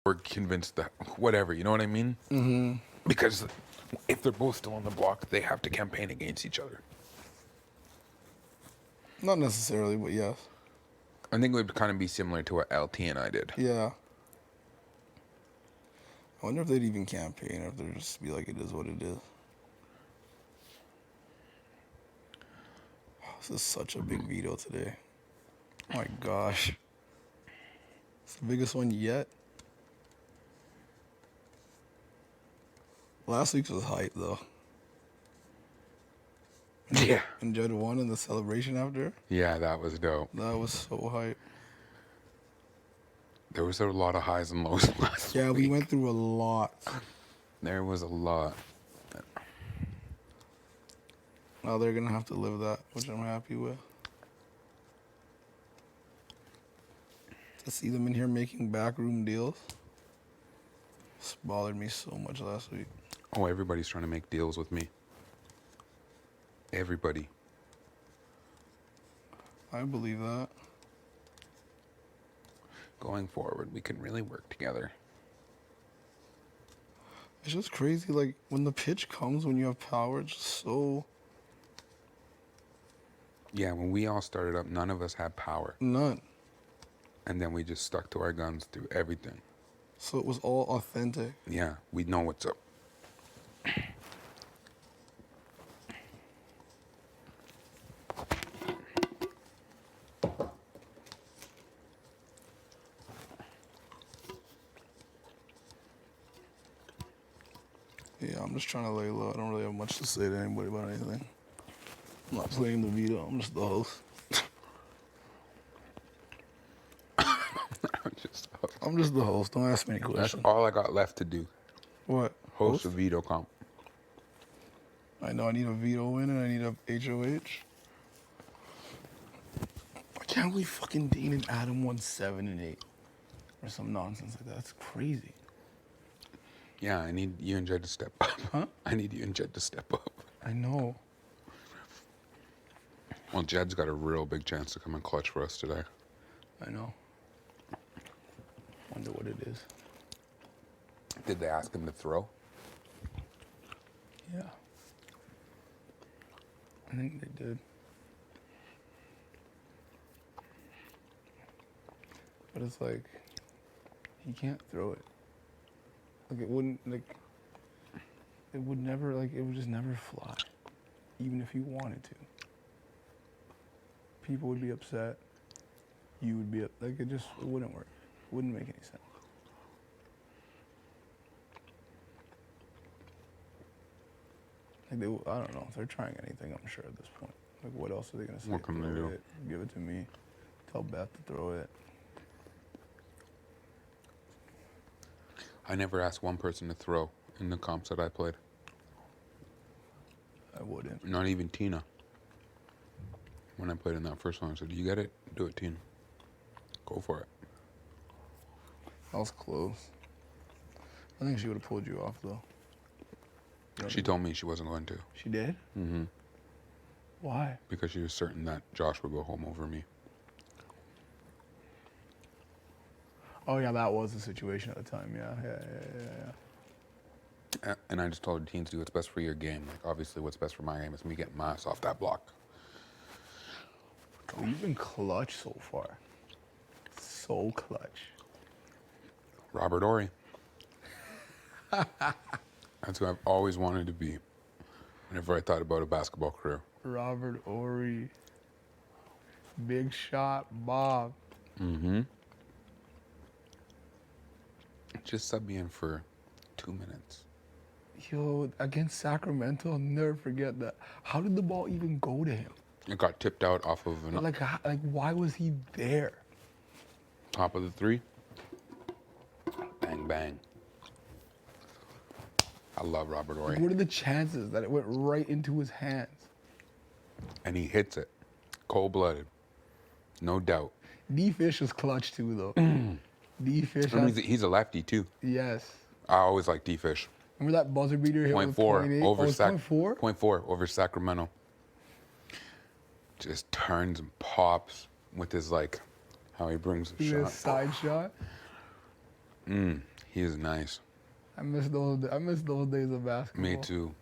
we're convinced that whatever, you know what I mean? Mm-hmm. Because if they're both still on the block, they have to campaign against each other. Not necessarily, but yes. I think it would kind of be similar to what LT and I did. Yeah. I wonder if they'd even campaign or if they'd just be like, it is what it is. This is such a big veto today. Oh my gosh. It's the biggest one yet. Last week's was hype though. Yeah. And Judd won in the celebration after. Yeah, that was dope. That was so hype. There was a lot of highs and lows last Yeah, week. we went through a lot. There was a lot. Now they're gonna have to live that, which I'm happy with. To see them in here making backroom deals, this bothered me so much last week. Oh, everybody's trying to make deals with me. Everybody. I believe that. Going forward, we can really work together. It's just crazy, like, when the pitch comes, when you have power, it's just so... Yeah, when we all started up, none of us had power. None. And then we just stuck to our guns through everything. So it was all authentic. Yeah, we know what's up. Yeah, I'm just trying to lay low. I don't really have much to say to anybody about anything. I'm not playing the veto. I'm just the host. I'm just the host. Don't ask me any That's questions. all I got left to do. What? Host a veto comp. I know I need a veto win and I need a HOH. Why can't we fucking Dean and Adam won 7 and 8? Or some nonsense like that. That's crazy. Yeah, I need you and Jed to step up. Huh? I need you and Jed to step up. I know. Well, Jed's got a real big chance to come and clutch for us today. I know. Wonder what it is. Did they ask him to throw? Yeah. I think they did. But it's like, he can't throw it. Like, it wouldn't, like, it would never, like, it would just never fly. Even if you wanted to. People would be upset. You would be, like, it wouldn't work. It wouldn't make any sense. Like, I don't know. If they're trying anything, I'm sure at this point. Like, what else are they going to say? What can they Throw do? it, give it to me. Tell Beth to throw it. I never asked one person to throw in the comps that I played. I wouldn't. Not even Tina. When I played in that first one, I said, you get it? Do it, Tina. Go for it. I was close. I think she would have pulled you off, though. She told me she wasn't going to. She did? Mm-hmm. Why? Because she was certain that Josh would go home over me. Oh, yeah, that was the situation at the time. Yeah. And I just told her, teens, do what's best for your game. Like, obviously, what's best for my game is me getting my ass off that block. Oh, you've been clutch so far. So clutch. Robert Ory. That's who I've always wanted to be whenever I thought about a basketball career. Robert Ory. Big shot, Bob. Mm-hmm. Just sub me in for 2 minutes. Yo, against Sacramento, I'll never forget that. How did the ball even go to him? It got tipped out off of an Like, why was he there? top of the three. Bang, bang. I love Robert Ory. What are the chances that it went right into his hands? And he hits it. Cold-blooded. No doubt. D-Fish was clutch, too, though. D-Fish. I mean, he's a lefty, too. Yes. I always like D-Fish. Remember that buzzer beater hit with 0.4 .8? over Oh, it's 0.4? 0.4 over Sacramento. Just turns and pops with his, like, how he brings the He shot. did a side shot. He is nice. I miss those days of basketball. Me too.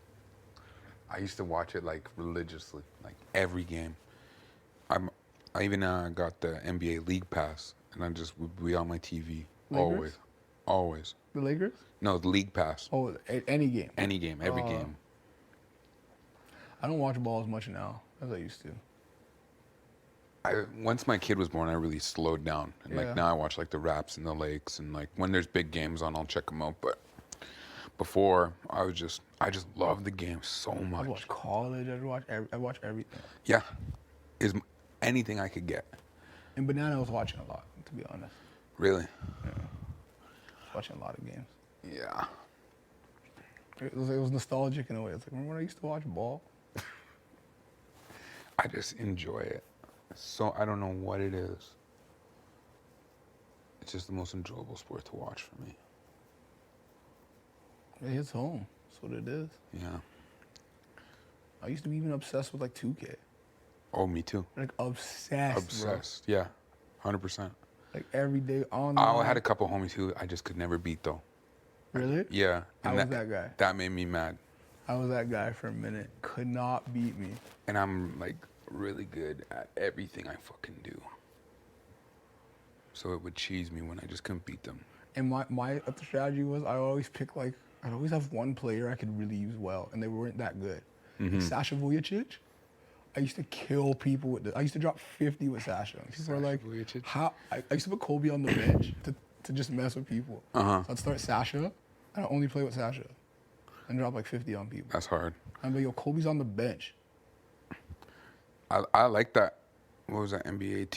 I used to watch it like religiously, like every game. I even got the NBA League Pass, and I just would be on my TV Lakers? always. The Lakers? No, the League Pass. Oh, any game. Any game, every game. I don't watch ball as much now as I used to. Once my kid was born, I really slowed down, and Yeah. like now I watch like the Raps and the Lakes, and like when there's big games on, I'll check them out. But before, I just love the game so I much. watch college. I watch everything. Yeah, is anything I could get. And Banana was watching a lot, to be honest. Really? Watching a lot of games. Yeah. It was nostalgic in a way. It's like, remember when I used to watch ball? I just enjoy it. So I don't know what it is. It's just the most enjoyable sport to watch for me. It hits home. That's what it is. Yeah. I used to be even obsessed with like 2K. Oh, me too. Like obsessed. Obsessed. Yeah. 100%. Bro. Like every day on. I had a couple homies who I just could never beat though. Really? Yeah. I was that guy. That made me mad. I was that guy for a minute. Could not beat me. And I'm like really good at everything I fucking do. So it would cheese me when I just couldn't beat them. And my strategy was I always pick like I'd always have one player I could really use well, and they weren't that good. Like Sasha Vujacic, I used to kill people with I used to drop 50 with Sasha. People are like, Vujacic? how? I used to put Kobe on the bench to just mess with people. So I'd start Sasha, and I only play with Sasha, and drop like 50 on people. That's hard. I'm like, yo, Kobe's on the bench. I like that. What was that? NBA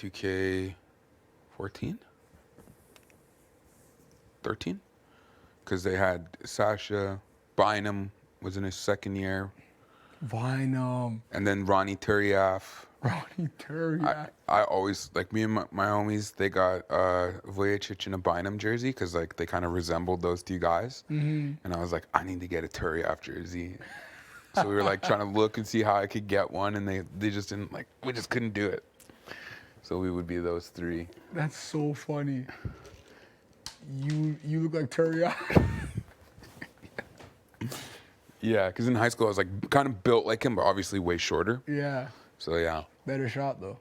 2K14? 13? Because they had Sasha, Bynum was in his second year, Vinum, and then Ronnie Turiaf. Ronnie Turiaf. I always, like me and my homies, they got Vujacic in a Bynum jersey because like they kind of resembled those two guys. And I was like, I need to get a Turiaf jersey. So we were like trying to look and see how I could get one, and they just didn't, like, we just couldn't do it. So we would be those three. That's so funny. You look like Turiaf. Yeah, because in high school I was like kind of built like him, but obviously way shorter. Yeah. So yeah, Better shot though.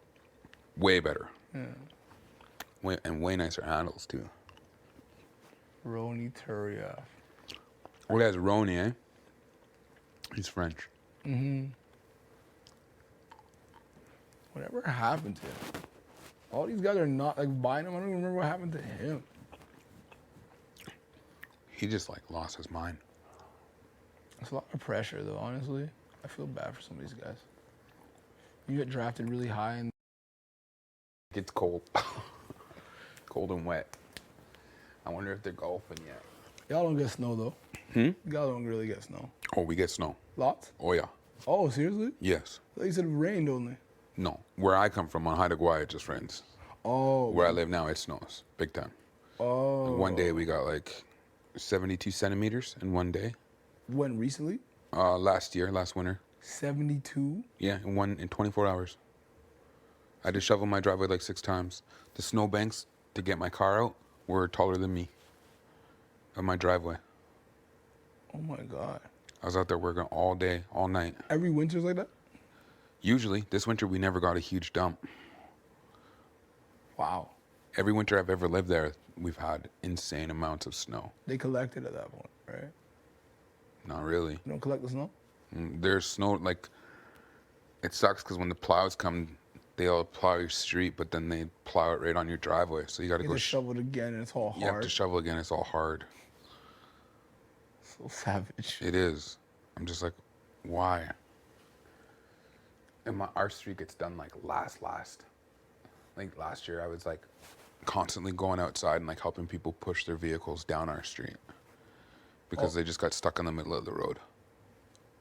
way better. Yeah. Way nicer handles too. Ronnie Turiaf. Oh, that's Ronnie, eh? He's French. Whatever happened to him? All these guys are not like buying him. I don't even remember what happened to him. He just like lost his mind. It's a lot of pressure though, honestly. I feel bad for some of these guys. You get drafted really high and It's cold. Cold and wet. I wonder if they're golfing yet. y'all don't get snow though. Y'all don't really get snow. Oh, we get snow. Lots? Oh yeah. Oh, seriously? Yes. I thought you said it rained only. No. Where I come from on Haida Gwaii, it just rains. Oh. Where I live now, it snows. Big time. Oh. Like one day we got like 72 centimeters in one day. When recently? Last winter. 72? Yeah, in 24 hours. I had to shovel my driveway like 6 times. The snowbanks to get my car out were taller than me of my driveway. Oh my God. I was out there working all day, all night. Every winter's like that? Usually, this winter we never got a huge dump. Wow. Every winter I've ever lived there, we've had insane amounts of snow. They collected at that point, right? Not really. You don't collect the snow? There's snow, like, it sucks because when the plows come, they'll plow your street, but then they plow it right on your driveway. So you got to You go get shoveled again and it's all hard. You have to shovel again. It's all hard. So savage. It is. I'm just like, why? And our street gets done like last. Like last year, I was like constantly going outside and like helping people push their vehicles down our street because they just got stuck in the middle of the road.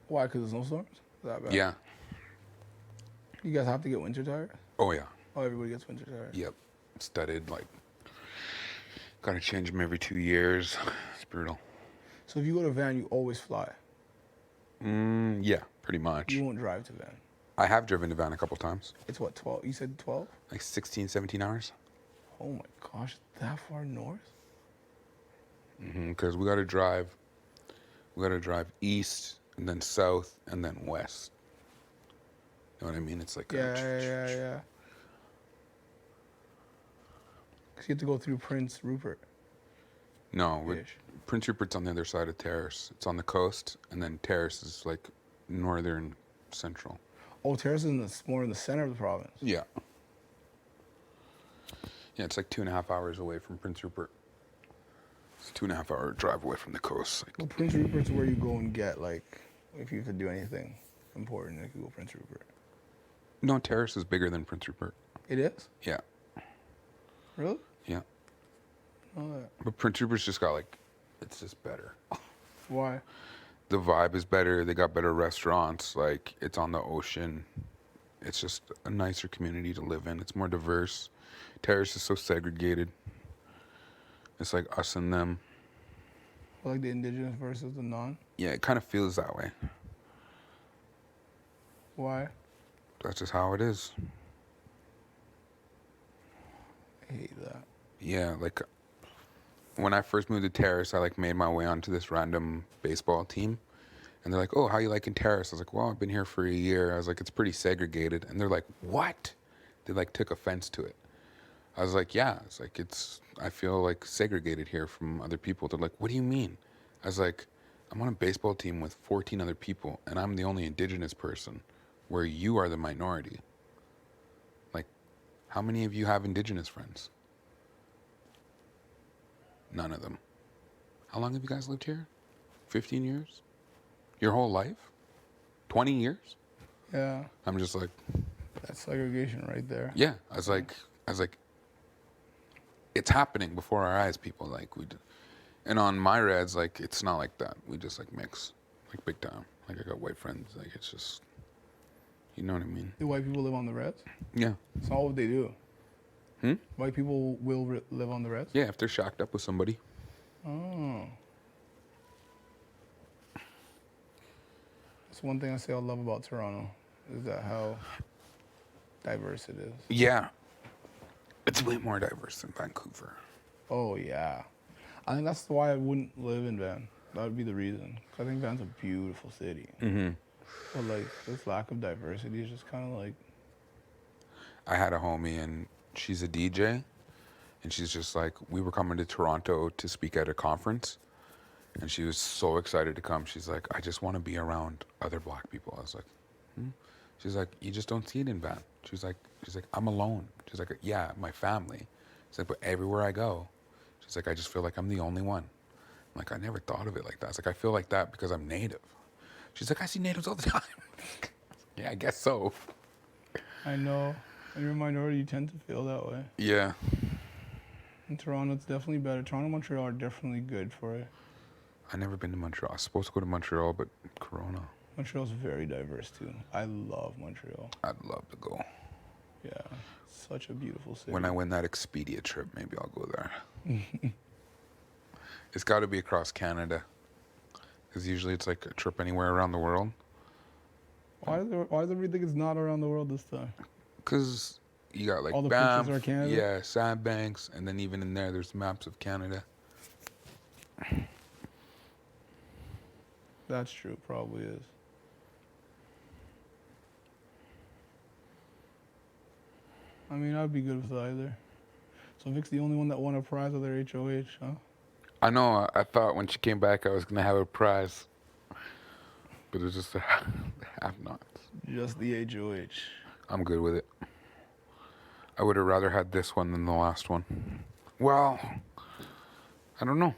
Why? Because of snowstorms? Is that bad? Yeah. You guys have to get winter tires? Oh yeah. Oh, everybody gets winter tires. Yep. Studded, like, gotta change them every 2 years. It's brutal. So if you go to Van, you always fly. Yeah, pretty much. You won't drive to Van. I have driven to Van a couple times. It's what, 12? You said 12? Like 16, 17 hours. Oh my gosh, that far north? Because we gotta drive east and then south and then west. You know what I mean? It's like Yeah. Because you have to go through Prince Rupert. No, Ish. Prince Rupert's on the other side of Terrace. It's on the coast, and then Terrace is like northern central. Oh, Terrace is more in the center of the province. Yeah. Yeah, it's like 2.5 hours away from Prince Rupert. It's a 2.5 hour drive away from the coast. Well, Prince Rupert's where you go and get, like, if you could do anything important, you could go Prince Rupert. No, Terrace is bigger than Prince Rupert. It is? Yeah. Really? Yeah. Oh, that. But Prince Rupert's just got like, it's just better. Why? The vibe is better. They got better restaurants. Like, it's on the ocean. It's just a nicer community to live in. It's more diverse. Terrace is so segregated. It's like us and them. Like the indigenous versus the non? Yeah, it kind of feels that way. Why? That's just how it is. I hate that. Yeah, like when I first moved to Terrace, I like made my way onto this random baseball team. And they're like, "Oh, how you liking Terrace?" I was like, "Well, I've been here for a year." I was like, "It's pretty segregated." And they're like, "What?" They like took offense to it. I was like, "Yeah." It's like I feel like segregated here from other people. They're like, "What do you mean?" I was like, "I'm on a baseball team with 14 other people, and I'm the only indigenous person, where you are the minority. Like, how many of you have indigenous friends?" None of them. How long have you guys lived here? 15 years? Your whole life? 20 years? Yeah. I'm just like, That's segregation right there. yeah. I was like, it's happening before our eyes, people. Like, and on my Reds, like, it's not like that. We just like mix, like big time. Like, I got white friends. Like, it's just, you know what I mean? Do white people live on the Reds? Yeah. It's not what they do. Hmm? White people will live on the Reds? Yeah, if they're shacked up with somebody. Oh. That's one thing I say I love about Toronto, is that how diverse it is. Yeah. It's way more diverse than Vancouver. Oh, yeah. I think that's why I wouldn't live in Van. That would be the reason. 'Cause I think Van's a beautiful city. Mm-hmm. But, like, this lack of diversity is just kind of like... I had a homie, and she's a DJ, and she's just like, we were coming to Toronto to speak at a conference, and she was so excited to come. She's like, I just want to be around other black people. I was like, hmm? She's like, you just don't see it in Van. She's like, I'm alone. She's like, yeah, my family. She's like, but everywhere I go, she's like, I just feel like I'm the only one. I'm like, I never thought of it like that. It's like, I feel like that because I'm native. She's like, I see natives all the time. Yeah, I guess so. I know. When you're a minority, you tend to feel that way. Yeah. In Toronto, it's definitely better. Toronto and Montreal are definitely good for it. I've never been to Montreal. I was supposed to go to Montreal, but Corona. Montreal's very diverse, too. I love Montreal. I'd love to go. Yeah. Such a beautiful city. When I win that Expedia trip, maybe I'll go there. It's got to be across Canada. Because usually it's like a trip anywhere around the world. Why does everybody think it's not around the world this time? Because you got like all the Banff, pictures are Canada? yeah, Sandbanks, and then even in there, there's maps of Canada. That's true, probably is. I mean, I'd be good with either. So Vic's the only one that won a prize with their HOH, huh? I know, I thought when she came back I was going to have a prize. But it was just a have-nots. Just the HOH. I'm good with it. I would have rather had this one than the last one. Well, I don't know.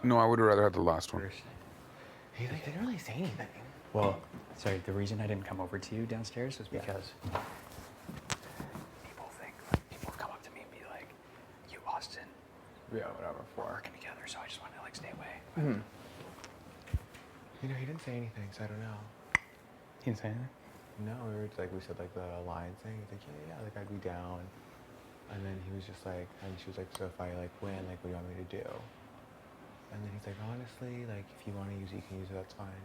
No, I would have rather had the last one. He like didn't really say anything. Well, sorry, the reason I didn't come over to you downstairs was because people come up to me and be like, you, Austin. Yeah, whatever. We're working together, so I just wanted to like stay away. Mm-hmm. You know, he didn't say anything, so I don't know. He didn't say anything? No, we said like the Lions thing. He's like, yeah, like I'd be down. And then he was just like, and she was like, so if I like win, like what do you want me to do? And then he's like, honestly, like if you want to use it, you can use it, that's fine.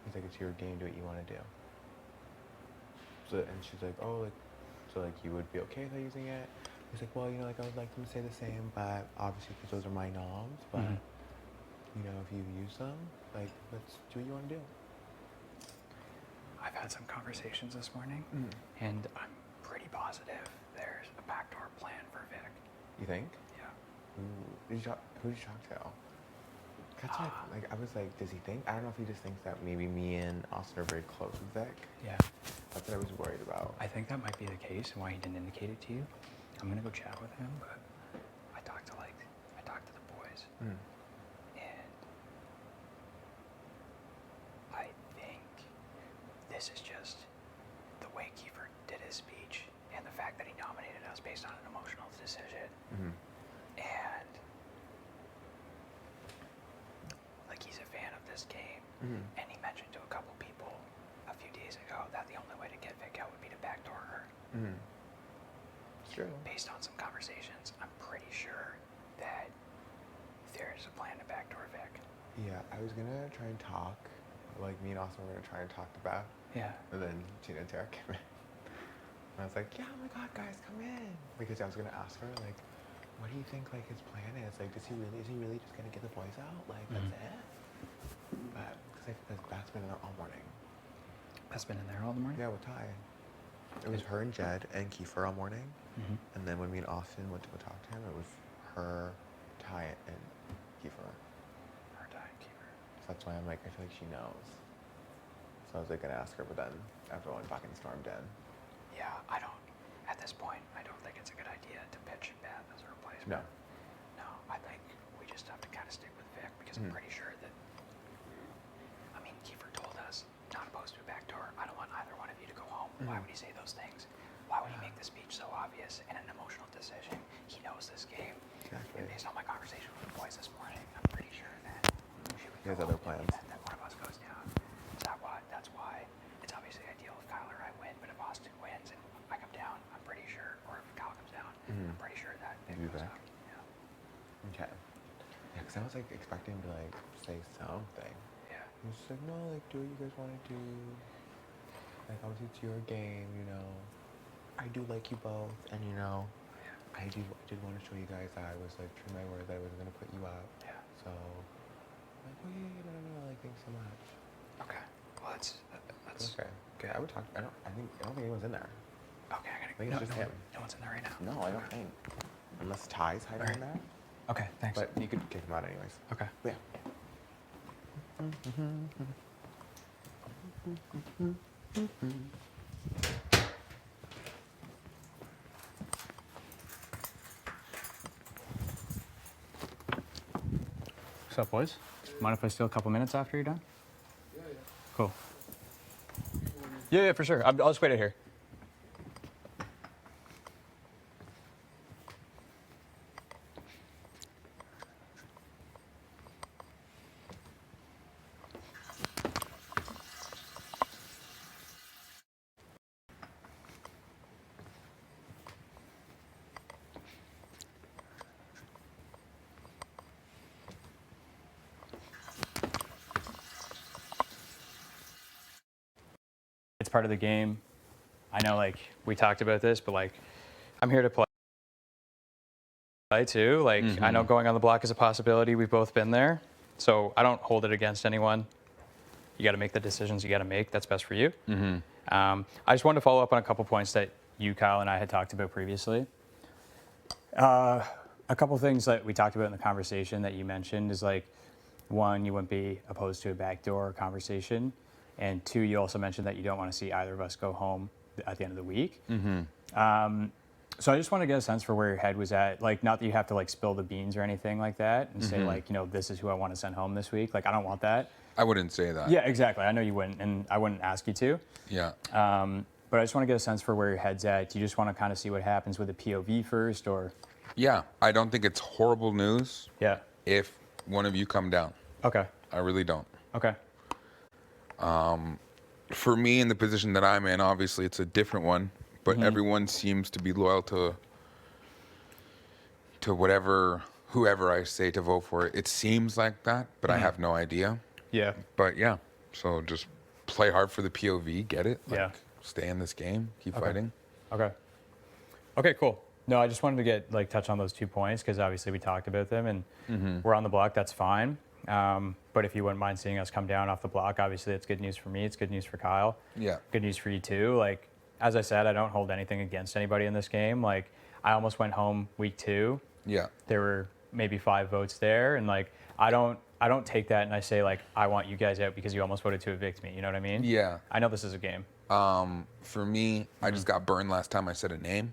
He's like, it's your game, do what you want to do. So, and she's like, oh, like, so like you would be okay with using it? He's like, well, you know, like I would like them to stay the same, but obviously because those are my noms. But you know, if you use them, like let's do what you want to do. I've had some conversations this morning, and I'm pretty positive there's a backdoor plan for Vic. You think? Yeah. Who did you talk to? That's what, like I was like, does he think? I don't know if he just thinks that maybe me and Austin are very close with Vic. Yeah. That's what I was worried about. I think that might be the case and why he didn't indicate it to you. I'm gonna go chat with him, but I talked to the boys, and I think this is just the way Kiefer did his speech and the fact that he nominated us based on an emotional decision. And like he's a fan of this game, and he mentioned to a couple people a few days ago that the only way to get Vic out would be to backdoor her. It's true. Based on some conversations, I'm pretty sure that there's a plan to backdoor Vic. Yeah, I was gonna try and talk. Like me and Austin were gonna try and talk to Beth. Yeah. And then Tina and Tara came in. And I was like, yeah, oh my god, guys, come in. Because I was gonna ask her, like, what do you think like his plan is? Like, is he really just gonna get the boys out? Like, that's it? But because Beth's been in there all morning. Beth's been in there all the morning? Yeah, with Ty. It was her and Jed and Kiefer all morning. And then when me and Austin went to go talk to him, it was her, Ty, and Kiefer. Her, Ty, and Kiefer. So that's why I'm like, I feel like she knows. So I was like gonna ask her, but then everyone fucking stormed in. Yeah, at this point, I don't think it's a good idea to pitch Beth as a No. replacement. No, I think we just have to kind of stick with Vic because I'm pretty sure that, I mean, Kiefer told us not opposed to a backdoor. I don't want either one of you to go home. Why would he say those things? Why would he make the speech so obvious and an emotional decision? He knows this game. Exactly. And based on my conversation with the boys this morning, I'm pretty sure that she would He has go other home plans. in the event that one of us goes down. That's why it's obviously ideal if Kyle or I win, but if Austin wins and I come down, I'm pretty sure, or if Kyle comes down, I'm pretty sure that Vic You'll be goes back. out. Yeah. Okay. Yeah, because I was like expecting him to like say something. Yeah. He was just like, no, like do what you guys want to do. Like obviously it's your game, you know. I do like you both, and you know, I did want to show you guys that I was like true to my word that I wasn't gonna put you out. Yeah. So, like, oh yeah, no, like thanks so much. Okay. Well, that's Okay. good. I would talk. I don't think anyone's in there. Okay, I gotta I think it's just him. No one's in there right now. No, I don't think. Unless Ty's hiding in there. Okay, thanks. But you could kick him out anyways. okay. Yeah. What's up, boys? Mind if I steal a couple minutes after you're done? Yeah. Cool. Yeah, for sure. I'll just wait out here. It's part of the game. I know, like, we talked about this, but, like, I'm here to play too. Like, I know going on the block is a possibility. We've both been there. So I don't hold it against anyone. You got to make the decisions you got to make. That's best for you. I just wanted to follow up on a couple points that you, Kyle, and I had talked about previously. A couple things that we talked about in the conversation that you mentioned is, like, one, you wouldn't be opposed to a backdoor conversation. And two, you also mentioned that you don't want to see either of us go home at the end of the week. So I just want to get a sense for where your head was at. Like, not that you have to, like, spill the beans or anything like that and say, like, you know, this is who I want to send home this week. Like, I don't want that. I wouldn't say that. Yeah, exactly. I know you wouldn't, and I wouldn't ask you to. Yeah. But I just want to get a sense for where your head's at. Do you just want to kind of see what happens with the POV first, or? Yeah. I don't think it's horrible news Yeah. if one of you come down. Okay. I really don't. Okay. For me, in the position that I'm in, obviously it's a different one, but everyone seems to be loyal to whoever I say to vote for. It seems like that, but I have no idea. Yeah. But yeah, so just play hard for the POV, get it? Like, Yeah. Stay in this game, keep fighting. Okay. Okay, cool. No, I just wanted to get touch on those 2 points because obviously we talked about them and we're on the block. That's fine. But if you wouldn't mind seeing us come down off the block, obviously it's good news for me. It's good news for Kyle. Yeah. Good news for you too. Like as I said, I don't hold anything against anybody in this game. Like I almost went home week 2. Yeah. There were maybe 5 votes there, and like I don't take that and I say like I want you guys out because you almost voted to evict me. You know what I mean? Yeah. I know this is a game. For me, I just got burned last time I said a name.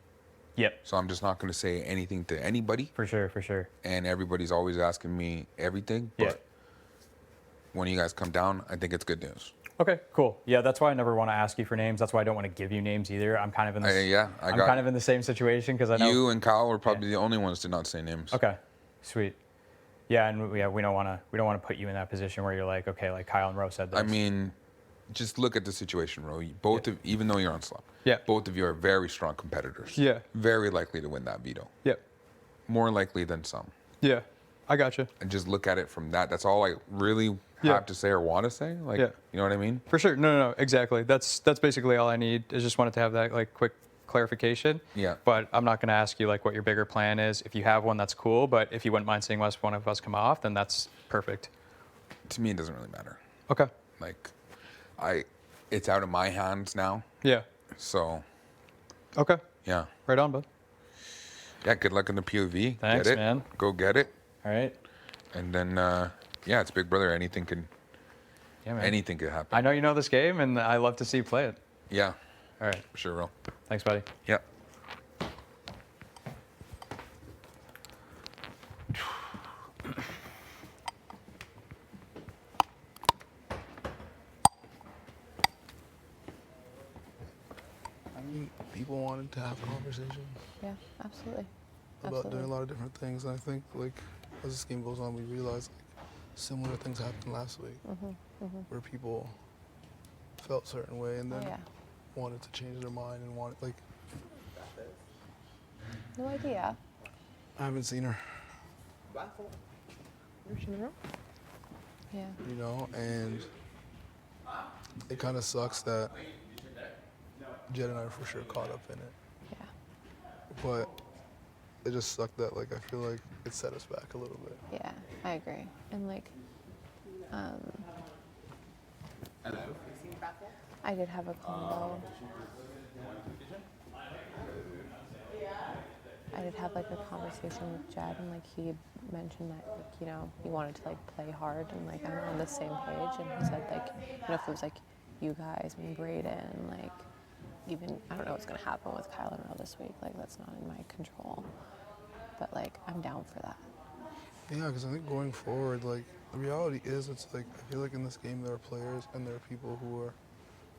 Yep. So I'm just not going to say anything to anybody. For sure. For sure. And everybody's always asking me everything. But Yeah. when you guys come down, I think it's good news. Okay, cool. Yeah, that's why I never want to ask you for names. That's why I don't want to give you names either. I'm kind of in this. I'm kind of in the same situation because I know you and Kyle were probably the only ones to not say names. Okay, sweet. Yeah, and we don't want to put you in that position where you're like, okay, like Kyle and Ro said this. I mean, just look at the situation, Ro. Both of, even though you're on slump, Yeah. both of you are very strong competitors. Yeah. Very likely to win that veto. Yep. More likely than some. Yeah, I gotcha. And just look at it from that. That's all I really Yeah. have to say or want to say. Like, Yeah. you know what I mean? For sure. No, exactly. That's basically all I need. I just wanted to have that like quick clarification. Yeah. But I'm not going to ask you like what your bigger plan is. If you have one, that's cool. But if you wouldn't mind seeing one of us come off, then that's perfect. To me, it doesn't really matter. Okay. Like, it's out of my hands now. Yeah. So, Okay. yeah. Right on, bud. Yeah, good luck in the POV. Thanks, get it. man. Go get it. All right. And then, yeah, it's Big Brother. Anything can happen. I know you know this game, and I love to see you play it. Yeah. All right. For sure, Ro. Thanks, buddy. Yeah. I mean, people wanted to have conversations Yeah, absolutely. about doing a lot of different things, and I think like as this game goes on, we realize like similar things happened last week, where people felt a certain way and Oh, then yeah. wanted to change their mind and wanted like No idea. I haven't seen her, Yeah. you know, and it kind of sucks that Jed and I are for sure caught up in it, Yeah. but it just sucked that like I feel like it set us back a little bit. Yeah, I agree. And like, I did have a combo. I did have like a conversation with Jed, and like he mentioned that like, you know, he wanted to like play hard, and like I'm on the same page, and he said like, you know, if it was like you guys, me, Brayden, like even I don't know what's gonna happen with Kyle and Ro this week, like that's not in my control, but like I'm down for that. Yeah, because I think going forward, like the reality is, it's like I feel like in this game there are players and there are people who are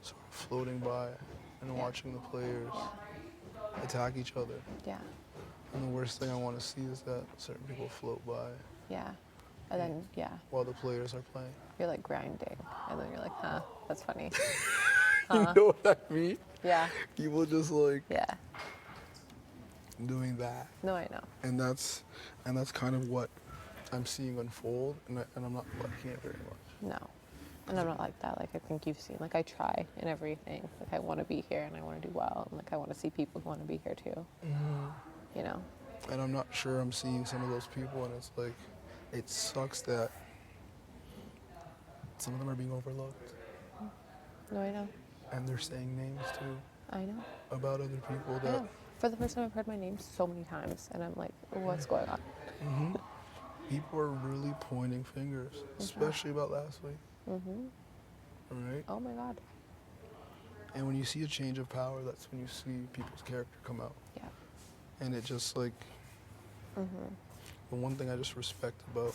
sort of floating by and watching the players attack each other. Yeah, And the worst thing I want to see is that certain people float by yeah, and then yeah, while the players are playing. you're like grinding, and then you're like, huh, that's funny. You know what I mean? Yeah, People just like yeah. doing that, No, I know. and that's kind of what I'm seeing unfold, and I'm not liking it very much. No. And I'm not like that. Like I think you've seen. Like I try in everything. Like I want to be here and I want to do well. And like I want to see people who want to be here too. You know. And I'm not sure I'm seeing some of those people, and it's like, it sucks that some of them are being overlooked, No, I know. and they're saying names too I know. about other people I that know. For the first time, I've heard my name so many times, and I'm like, what's going on? people are really pointing fingers, especially about last week. Right? Oh my God. And when you see a change of power, that's when you see people's character come out. Yeah. And it just like, the one thing I just respect about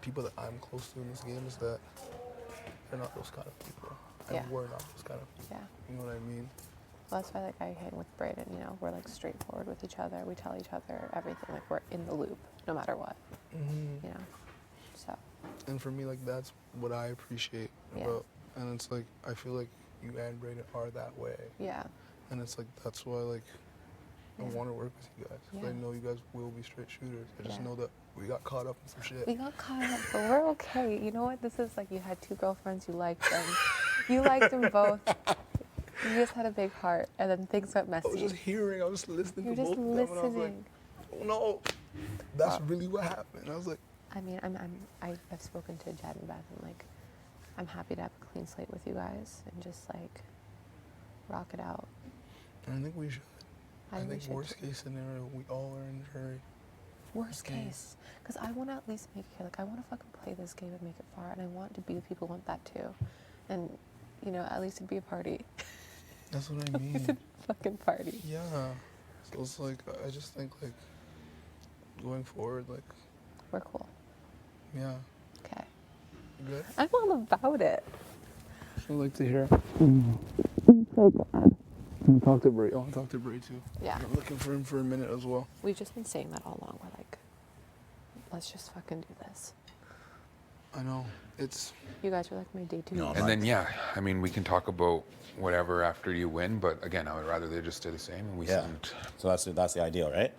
people that I'm close to in this game is that they're not those kind of people. And Yeah. we're not those kind of people. Yeah. You know what I mean? Well, that's why like I hang with Brayden. You know, we're like straightforward with each other. We tell each other everything. Like we're in the loop, no matter what. You know. So. And for me, like, that's what I appreciate Yeah. about, and it's like, I feel like you and Brayden are that way. Yeah. And it's like, that's why, like, I Yeah. want to work with you guys. 'Cause I Yeah. know you guys will be straight shooters. I just Yeah. know that we got caught up in some shit. We got caught up, but we're okay. You know what? This is like you had 2 girlfriends. You liked them. You liked them both. You just had a big heart, and then things got I was messy. just hearing, I was just listening You're to just both of them, and I was like, listening. oh no, that's really what happened. I was like, I mean, I've spoken to Jad and Beth, and like, I'm happy to have a clean slate with you guys and just like rock it out. I think we should. I we think should worst too. case scenario, we all are in a jury. Worst Okay. case, because I want to at least make it here. Like, I want to fucking play this game and make it far, and I want to be with people who want that too. And, you know, at least it'd be a party. That's what I At least mean. it'd be a fucking party. Yeah. So it's like, I just think like, going forward, like, We're cool. yeah, Okay. good. I'm all about it. I'd like to hear. So bad. I want to talk to Bray too. Yeah. I'm looking for him for a minute as well. We've just been saying that all along. We're like, let's just fucking do this. I know. It's You guys are like my day two. No, And then, yeah, I mean, we can talk about whatever after you win, but again, I would rather they just stay the same and we Yeah. send. So that's the ideal, right?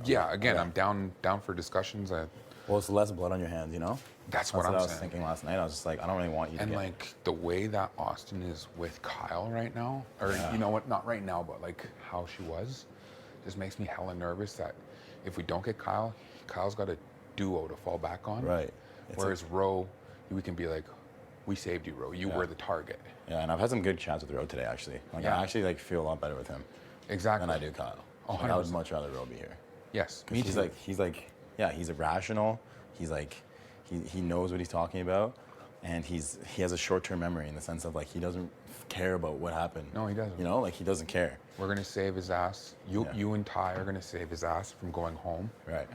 Yeah, again, Okay. I'm down for discussions. Well, it's less blood on your hands, you know? That's what I I'm was saying. thinking last night. I was just like, I don't really want you to And get... like the way that Austin is with Kyle right now, or you know what, not right now, but like how she was, just makes me hella nervous that if we don't get Kyle, Kyle's got a duo to fall back on. Right. It's Whereas Ro, we can be like, we saved you, Ro. You were the target. Yeah, and I've had some good chats with Ro today, actually. Like, Yeah. I actually like feel a lot better with him Exactly. than I do Kyle. Oh, Like, I would 100%. much rather Ro be here. Yes, 'Cause me too. he's like, yeah, he's irrational. He's like, he knows what he's talking about, and he has a short-term memory in the sense of like he doesn't care about what happened. No, he doesn't. You know, like he doesn't care. We're gonna save his ass. You, Yeah. you and Ty are gonna save his ass from going home, Right.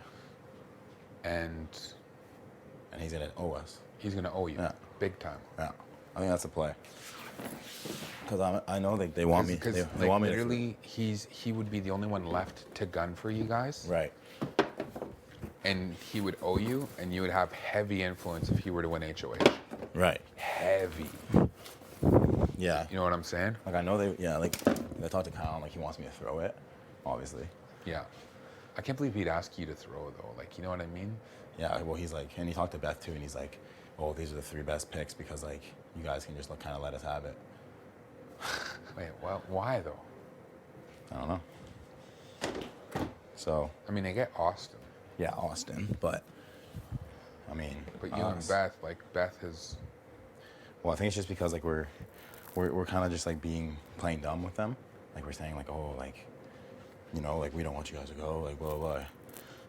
and And he's gonna owe us. he's gonna owe you, Yeah. big time. Yeah. I think that's a play. Because I know they want me. Because They like, want me literally, he would be the only one left to gun for you guys, to. Right. and he would owe you, and you would have heavy influence if he were to win HOH. Right. Heavy. Yeah. You know what I'm saying? Like I know like I talked to Kyle, like he wants me to throw it, obviously. Yeah. I can't believe he'd ask you to throw though. Like, you know what I mean? Yeah, well he's like, and he talked to Beth too, and he's like, oh, these are the 3 best picks because like you guys can just kind of let us have it. Wait, well, why though? I don't know. So I mean, they get Austin, yeah, Austin, but I mean, but you and us. Beth, like Beth has. Well, I think it's just because like we're kind of just like playing dumb with them. Like we're saying like, oh, like, you know, like we don't want you guys to go, like blah blah blah.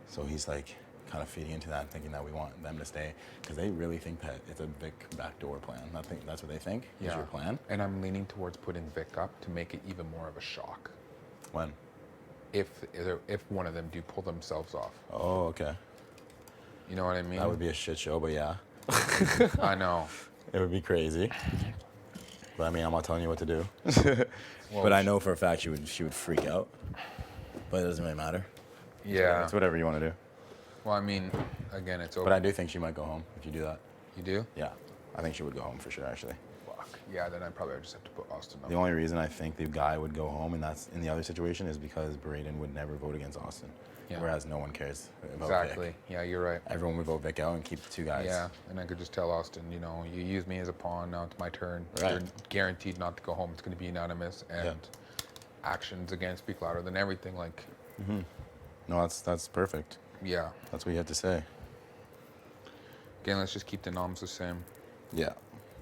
So he's like kind of feeding into that, thinking that we want them to stay because they really think that it's a Vic backdoor plan. I think that's what they think is your plan. And I'm leaning towards putting Vic up to make it even more of a shock When? if one of them do pull themselves off. Oh, okay. You know what I mean? That would be a shit show, but yeah, I know. it would be crazy. But I mean, I'm not telling you what to do. Well, But I know for a fact she would freak out. But it doesn't really matter. Yeah. It's whatever you want to do. Well, I mean, again, it's open. But I do think she might go home if you do that. You do? Yeah, I think she would go home for sure, actually. Fuck. Yeah, then I probably just have to put Austin up. The only reason I think the guy would go home, and that's in the other situation, is because Braden would never vote against Austin. Yeah. Whereas no one cares about Exactly. Vic. Yeah, you're right. Everyone would vote Vic out and keep the 2 guys. Yeah, and I could just tell Austin, you know, you use me as a pawn, now it's my turn. Right. You're guaranteed not to go home. It's going to be unanimous, and Yeah. actions again speak louder than everything. Like, No, that's perfect. yeah. That's what you have to say. Again, let's just keep the noms the same. Yeah,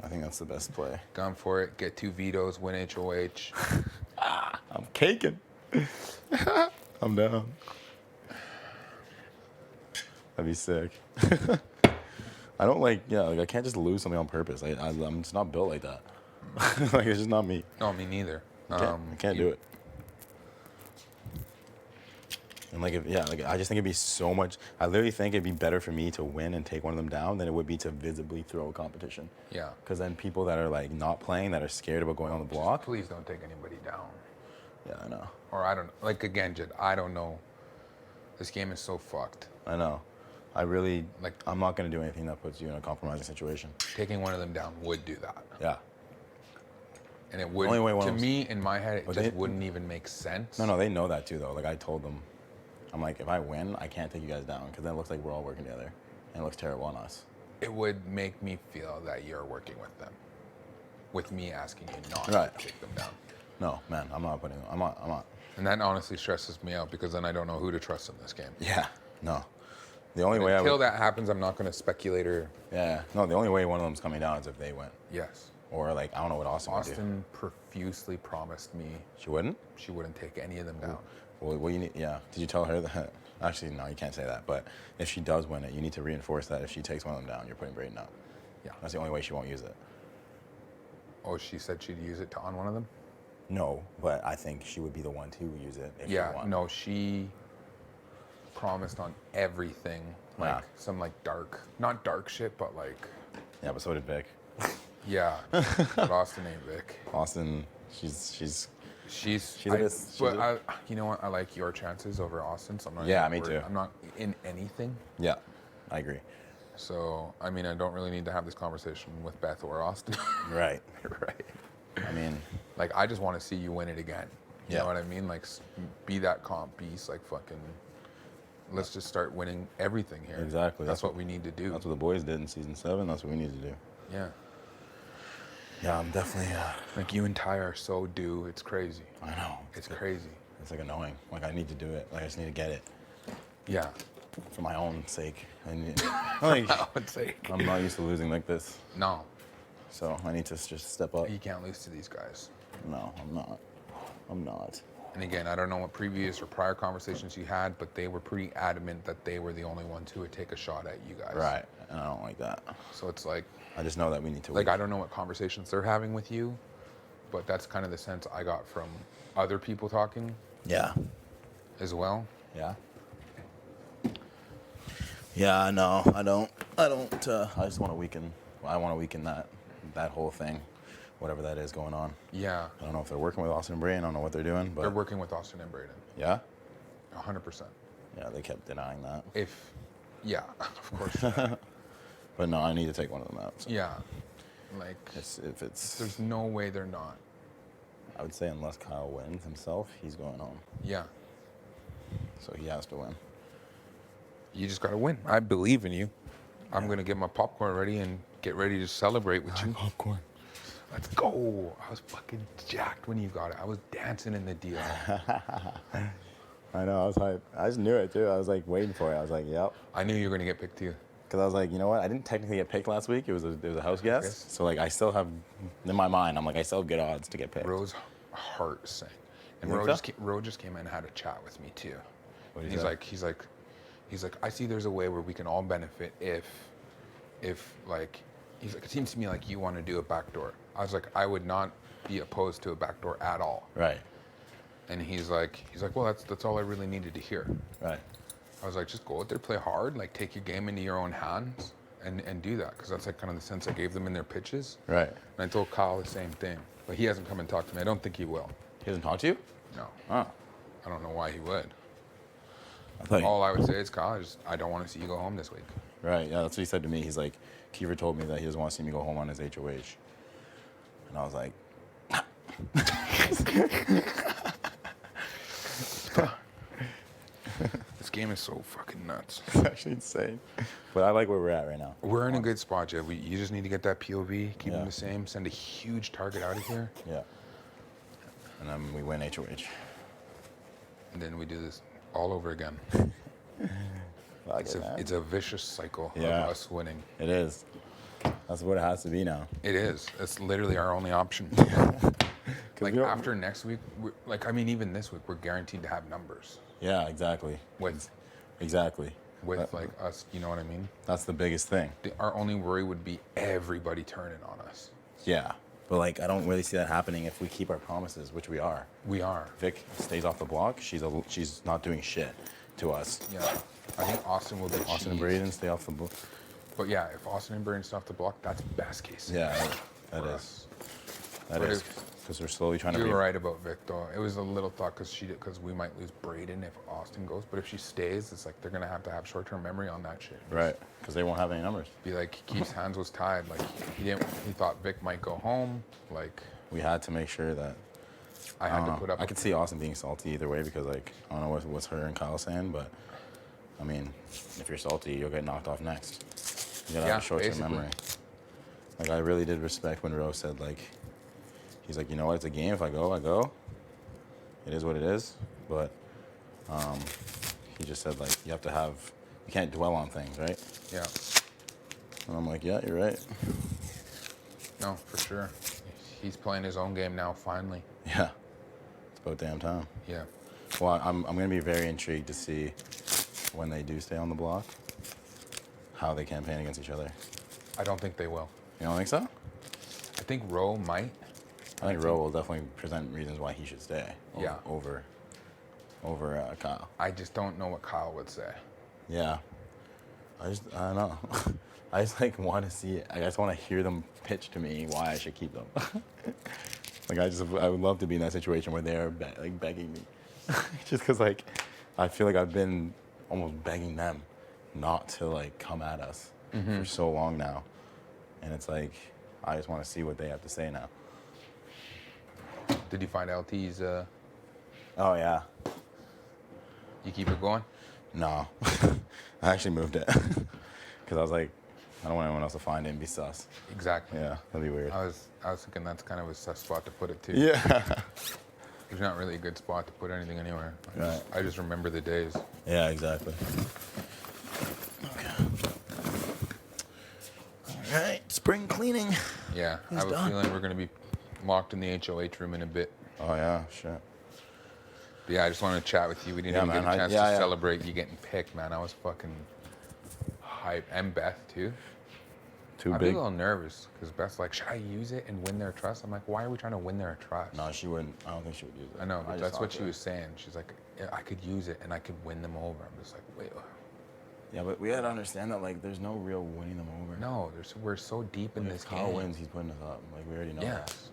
I think that's the best play. Gun for it. Get 2 vetoes. Win HOH. I'm caking. I'm down. That'd be sick. I don't like I can't just lose something on purpose. I'm just not built like that. Like it's just not me. No, me neither. I can't do it. And like I just think it'd be so much. I literally think it'd be better for me to win and take one of them down than it would be to visibly throw a competition. Yeah. Because then people that are like not playing, that are scared about going on the block. Please don't take anybody down. Yeah, I know. Or I don't, like again, Jed, I don't know. This game is so fucked. I know. I really Like- I'm not gonna do anything that puts you in a compromising situation. Taking one of them down would do that. Yeah. And it would, Only way one to of them- me, in my head, it But just they- wouldn't even make sense. No, they know that too though. Like I told them, I'm like, if I win, I can't take you guys down because then it looks like we're all working together, and it looks terrible on us. It would make me feel that you're working with them. with me asking you not Right. to take them down. No, man, I'm not putting. I'm not. And that honestly stresses me out because then I don't know who to trust in this game. Yeah. No. The only way Until that happens, I'm not going to speculate or. Yeah. No, the only way one of them's coming down is if they win. Yes. Or like I don't know what Austin would do. Austin profusely promised me She wouldn't. she wouldn't take any of them down. Well, what you need? Yeah. Did you tell her that? Actually, no, you can't say that. But if she does win it, you need to reinforce that if she takes one of them down, you're putting Braden up. Yeah. That's the only way she won't use it. Oh, she said she'd use it on one of them? No, but I think she would be the one to use it if Yeah, she won. no, she promised on everything. Like Yeah. some like dark, not dark shit, but like, Yeah, but so did Vic. yeah. But Austin ain't Vic. Austin, she's She's a bit- you know what? I like your chances over Austin, so I'm not. Yeah, even me worried. too. I'm not in anything, yeah, I agree. so I mean, I don't really need to have this conversation with Beth or Austin. Right. Right. I mean, Like, I just want to see you win it again. You Yeah. know what I mean? Like, be that comp beast. Like, fucking, let's just start winning everything here. Exactly. That's what we need to do. that's what the boys did in season 7. That's what we need to do. Yeah. Yeah, I'm definitely. Like, you and Ty are so due. It's crazy. I know. It's crazy. It's like annoying. Like I need to do it. Like I just need to get it Yeah. for my own sake. I need, like, I would say. I'm not used to losing like this, No, so I need to just step up. you can't lose to these guys. No, I'm not. I'm not. And again, I don't know what previous or prior conversations you had, but they were pretty adamant that they were the only ones who would take a shot at you guys. Right, and I don't like that. So it's like, I just know that we need to. like win. I don't know what conversations they're having with you, but that's kind of the sense I got from other people talking Yeah. as well. Yeah. Yeah, no, I don't. I just want to weaken. I want to weaken that whole thing, whatever that is going on. Yeah, I don't know if they're working with Austin and Braden. I don't know what they're doing, but they're working with Austin and Braden, yeah, 100%. yeah, they kept denying that. If, yeah, of course. But no, I need to take one of them out. So Yeah, like if it's, there's no way they're not. I would say unless Kyle wins himself, he's going home. Yeah, So he has to win. you just gotta win. I believe in you. I'm gonna get my popcorn ready and get ready to celebrate with you. Popcorn. Let's go. I was fucking jacked when you got it. I was dancing in the deal. I know, I was hyped. I just knew it too. I was like waiting for it. I was like, yep. I knew you were gonna get picked too. Because I was like, you know what? I didn't technically get picked last week. It was a house guest. guest. So like I still have, in my mind, I'm like, I still have good odds to get picked. Ro's heart sank, and You think so? Ro just came in and had a chat with me too. What And did he he's say? like, I see there's a way where we can all benefit if like, he's like, it seems to me like you want to do a backdoor. I was like, I would not be opposed to a backdoor at all. Right, And he's like, well, that's all I really needed to hear. right. I was like, just go out there, play hard, like take your game into your own hands, and do that, because that's like kind of the sense I gave them in their pitches. Right. And I told Kyle the same thing, but he hasn't come and talked to me. I don't think he will. He doesn't talk to you? No, Oh. I don't know why he would. I thought All I would say is, Kyle, I don't want to see you go home this week. Right, yeah, that's what he said to me. He's like, Kiefer told me that he doesn't want to see me go home on his HOH. And I was like, This game is so fucking nuts. it's actually insane. But I like where we're at right now. We're in a good spot, Jeff. You just need to get that POV, keep Yeah. them the same, send a huge target out of here, Yeah. And then we win HOH. and then we do this all over again. Fuck It's it, man. a vicious cycle Yeah. of us winning. It is. That's what it has to be now. It is. It's literally our only option. Like we don't- after next week, even this week, we're guaranteed to have numbers Yeah, exactly. with Exactly. like us. You know what I mean? That's the biggest thing. Our only worry would be everybody turning on us. Yeah. But like, I don't really see that happening if we keep our promises, which we are. We are. Vic stays off the block. She's not doing shit to us. Yeah. I think Austin will be Austin and cheesed. Braden stay off the block. But yeah, if Austin and Braden stop the block, that's best case. Yeah, that for is. us. That But is. if- Because we're slowly trying to You be. were right about Vic, though. It was a little thought because we might lose Braden if Austin goes. But if she stays, it's like they're gonna have short-term memory on that shit. Right. Because they won't have any numbers. Be like, Keith's hands was tied. Like he thought Vic might go home. Like We had to make sure that. I had to put up. I could see Austin being salty either way because like I don't know what's her and Kyle saying, but I mean, if you're salty, you'll get knocked off next. You gotta Yeah, have a short-term basically. memory. Like I really did respect when Rose said like, he's like, you know what? It's a game. If I go, I go. It is what it is. But he just said, like, you can't dwell on things, right? Yeah. And I'm like, yeah, you're right. No, for sure. He's playing his own game now, finally. Yeah. It's about damn time. Yeah. Well, I'm going to be very intrigued to see when they do stay on the block, how they campaign against each other. I don't think they will. You don't think so? I think Roe might. I think Roe will definitely present reasons why he should stay Yeah. over Kyle. I just don't know what Kyle would say. Yeah. I don't know. I just like want to see it. I just want to hear them pitch to me why I should keep them. Like I would love to be in that situation where they're like begging me, just because like I feel like I've been almost begging them not to like come at us for so long now, and it's like I just want to see what they have to say now. Did you find LT's? Oh yeah. You keep it going? No, I actually moved it because I was like, I don't want anyone else to find it and be sus. Exactly. Yeah, that'd be weird. I was thinking that's kind of a sus spot to put it too. Yeah. There's not really a good spot to put anything anywhere. Right. I just remember the days. Yeah, exactly. Okay. All right, spring cleaning. Yeah, I have a feeling we're going to be locked in the HOH room in a bit. Oh yeah, shit. But yeah, I just wanted to chat with you. We didn't Yeah, even man, get a chance yeah. to celebrate you getting picked, man. I was fucking hype. And Beth, too. Too I'd be a big. little nervous because Beth's like, should I use it and win their trust? I'm like, why are we trying to win their trust? No, she wouldn't. I don't think she would use it. I know, but just that's what talked she to her. was saying. She's like, yeah, I could use it and I could win them over. I'm just like, wait. Yeah, but we had to understand that like there's no real winning them over. No, we're so deep in Like, this if Kyle game. wins, he's putting us up. Like we already know that. Yes.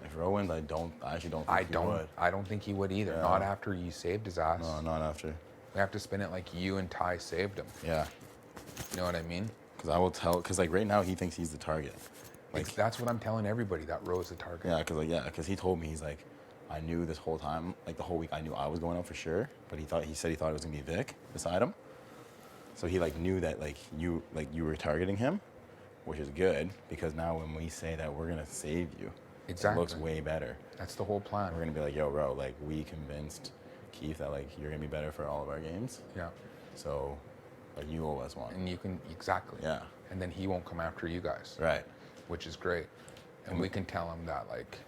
If Roe wins, I actually don't think he would. I don't think he would either. Yeah. Not after you saved his ass. No, not after. We have to spin it like you and Ty saved him. Yeah, You know what I mean? because I will tell. Because like right now he thinks he's the target. Like That's what I'm telling everybody. That Roe's the target. yeah, because he told me he's like, I knew this whole time, like the whole week I knew I was going out for sure, but he said he thought it was gonna be Vic beside him. So he like knew that like you were targeting him, which is good because now when we say that we're gonna save you, Exactly. it looks way better. That's the whole plan. We're gonna be like, yo, bro, like we convinced Keith that like you're gonna be better for all of our games. Yeah. So like you owe us one. And you can, exactly. Yeah. And then he won't come after you guys. Right. Which is great. And we can tell him that like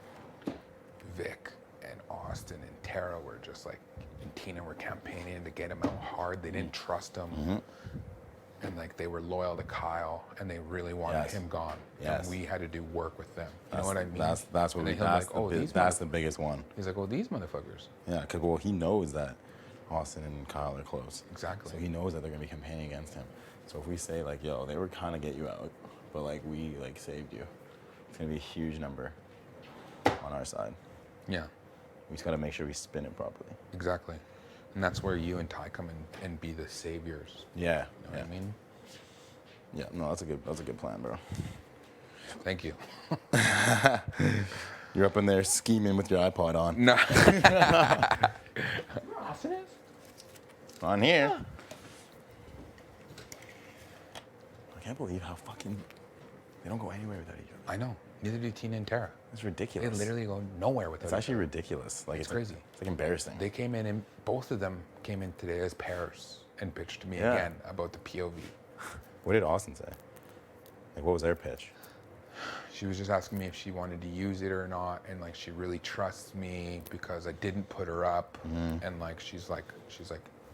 Vic and Austin and Tara were just like, and Tina were campaigning to get him out hard. They didn't trust him. Mm-hmm. And like they were loyal to Kyle and they really wanted Yes. him gone. Yes. And we had to do work with them. You know what I mean? That's what and we. then he'll That's, be like, the, that's the biggest one. He's like, oh, these motherfuckers. Yeah, because well, he knows that Austin and Kyle are close. Exactly. So he knows that they're gonna be campaigning against him. So if we say like, yo, they were kind of get you out, but like we like saved you, it's gonna be a huge number on our side. Yeah, We just gotta make sure we spin it properly. exactly. And that's where you and Ty come in and be the saviors. Yeah. You know what I mean? Yeah. No, that's a good plan, bro. Thank you. You're up in there scheming with your iPod on. No. On here. I can't believe how fucking they don't go anywhere without each other. I know. Neither do Tina and Tara. It's They ridiculous. literally go nowhere without It's each actually other. ridiculous. Like It's like- crazy. It's like embarrassing. They came in and both of them came in today as pairs and pitched to me Yeah. again about the POV. What did Austin say? Like, what was their pitch? She was just asking me if she wanted to use it or not, and like she really trusts me because I didn't put her up, and like she's like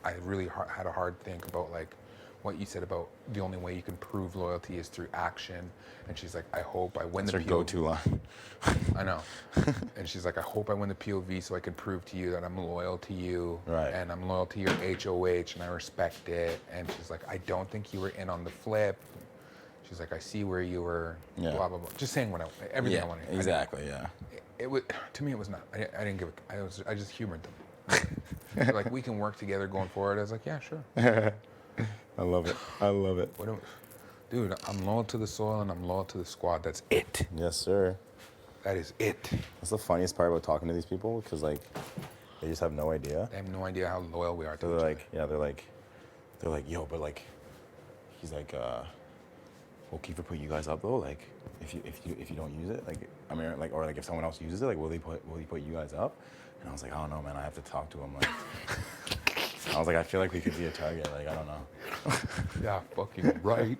I really had a hard think about like what you said about the only way you can prove loyalty is through action, and she's like I hope I win That's the her POV. go-to line. I know, and she's like I hope I win the POV so I can prove to you that I'm loyal to you, Right. and I'm loyal to your HOH, and I respect it, and she's like I don't think you were in on the flip. She's like, I see where you were, Yeah. blah, blah, blah. Just saying everything I wanted. exactly. Yeah. It was, to me, it was not. I didn't give it, I just humored them. They're like, we can work together going forward. I was like, yeah, sure. I love it. I love it. Dude, I'm loyal to the soil and I'm loyal to the squad. That's it. Yes, sir. That is it. That's the funniest part about talking to these people because like they just have no idea. They have no idea how loyal we are to So each they're like, yeah, they're like, yo, but like, he's like, will Kiefer put you guys up though? Like, if you don't use it, like, I mean, like, or like if someone else uses it, like, will he put you guys up? And I was like, I don't know, man. I have to talk to him. Like, I was like, I feel like we could be a target. Like, I don't know. Yeah, fucking right.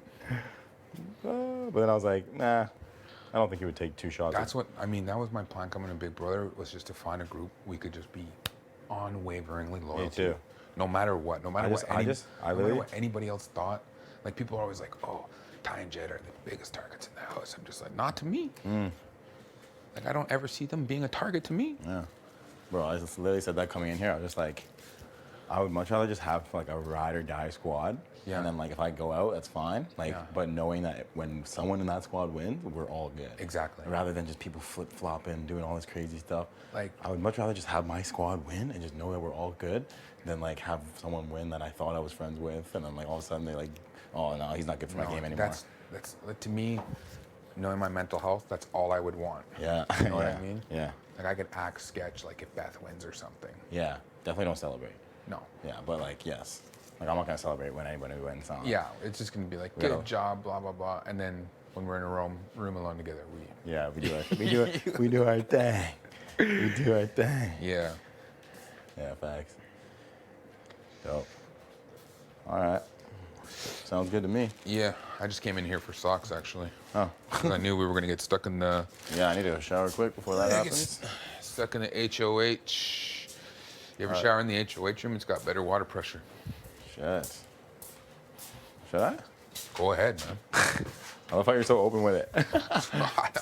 But then I was like, nah. I don't think he would take 2 shots. That's what I mean. That was my plan coming to Big Brother, was just to find a group we could just be unwaveringly loyal Me too. to, no matter what, no matter I no matter literally- what anybody else thought. Like people are always like, "Oh, Ty and Jed are the biggest targets in the house." I'm just like, not to me. Like I don't ever see them being a target to me. Yeah. Bro, I just literally said that coming in here. I was just like, I would much rather just have like a ride or die squad. Yeah. And then like if I go out, that's fine. Like, Yeah. but knowing that when someone in that squad wins, we're all good. Exactly. Rather than just people flip flopping, doing all this crazy stuff. Like- I would much rather just have my squad win and just know that we're all good, than like have someone win that I thought I was friends with, and then like all of a sudden they like, oh no, he's not good for my No, game anymore. That's to me, knowing my mental health, that's all I would want. Yeah. You know what Yeah. I mean? Yeah. Like I could act sketch like if Beth wins or something. Yeah. Definitely don't celebrate. No. Yeah, but like yes. Like I'm not gonna celebrate when anybody wins. Yeah, it's just gonna be like, We good gotta- job, blah blah blah, and then when we're in a room alone together, we Yeah, we do we do our thing. We do our thing. yeah. Yeah, facts. Dope. All right. Sounds good to me. Yeah, I just came in here for socks actually. Oh. 'Cause I knew we were gonna get stuck in the Yeah, I need to go shower quick before that happens. stuck in the HOH. You ever shower in the HOH room? It's got better water pressure. Shit. Should I? Go ahead, man. I love how you're so open with it.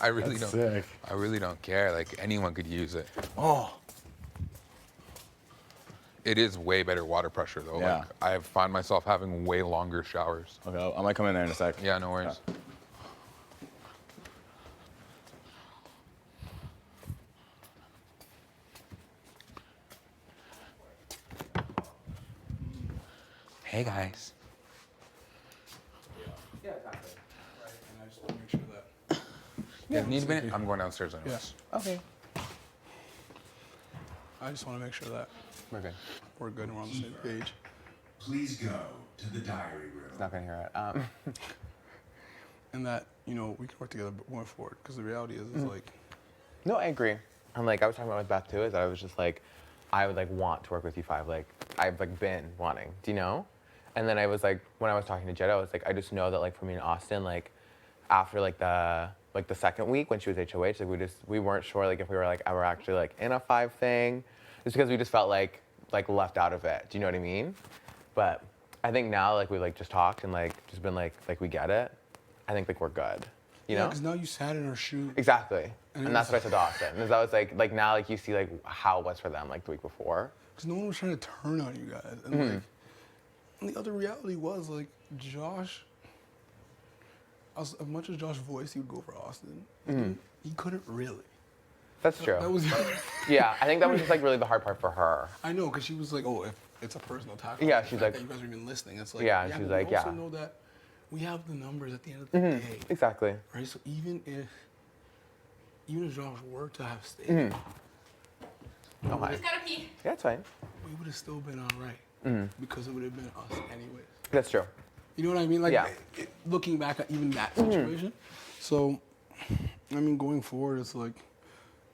I really That's don't. sick. I really don't care. Like anyone could use it. Oh. It is way better water pressure though. Yeah. Like I find myself having way longer showers. Okay, I might come in there in a sec. Yeah, no worries. Hey guys. And I just want to make sure that. Yeah, need a minute? I'm going downstairs anyways. Yes. Okay. I just want to make sure that We're good. we're good and we're on the same page. Please go to the diary room. It's not gonna hear it. And that, you know, we can work together going forward. Because the reality is like, No, I agree. I'm like, I was talking about with Beth too, is that I was just like, I would like want to work with you 5. Like, I've like been wanting, do you know? And then I was like, when I was talking to Jed, I was like, I just know that like for me in Austin, like after like the second week when she was HOH, like we weren't sure like if we were like ever actually like in a 5 thing, just because we just felt like left out of it. Do you know what I mean? But I think now like we like just talked and like just been like we get it. I think like we're good. You know? because now you sat in our shoe. Exactly. And And that's what I said to Austin. Is I was like now like you see like how it was for them like the week before. Because no one was trying to turn on you guys. And Mm-hmm. like, and the other reality was like Josh, as much as Josh voiced he would go for Austin, he couldn't really. That's true. That was, Yeah, I think that was just like really the hard part for her. I know, because she was like, oh, if it's a personal attack. on Yeah, the she's fact like- that you guys are even listening. It's like, Yeah, and she's but like, we also yeah. know that we have the numbers at the end of the day, Exactly. right? So even if Josh were to have stayed, Oh my. Yeah, it's fine. we would have still been all right because it would have been us anyways. That's true. You know what I mean? Like Yeah. looking back at even that situation. So, I mean, going forward, it's like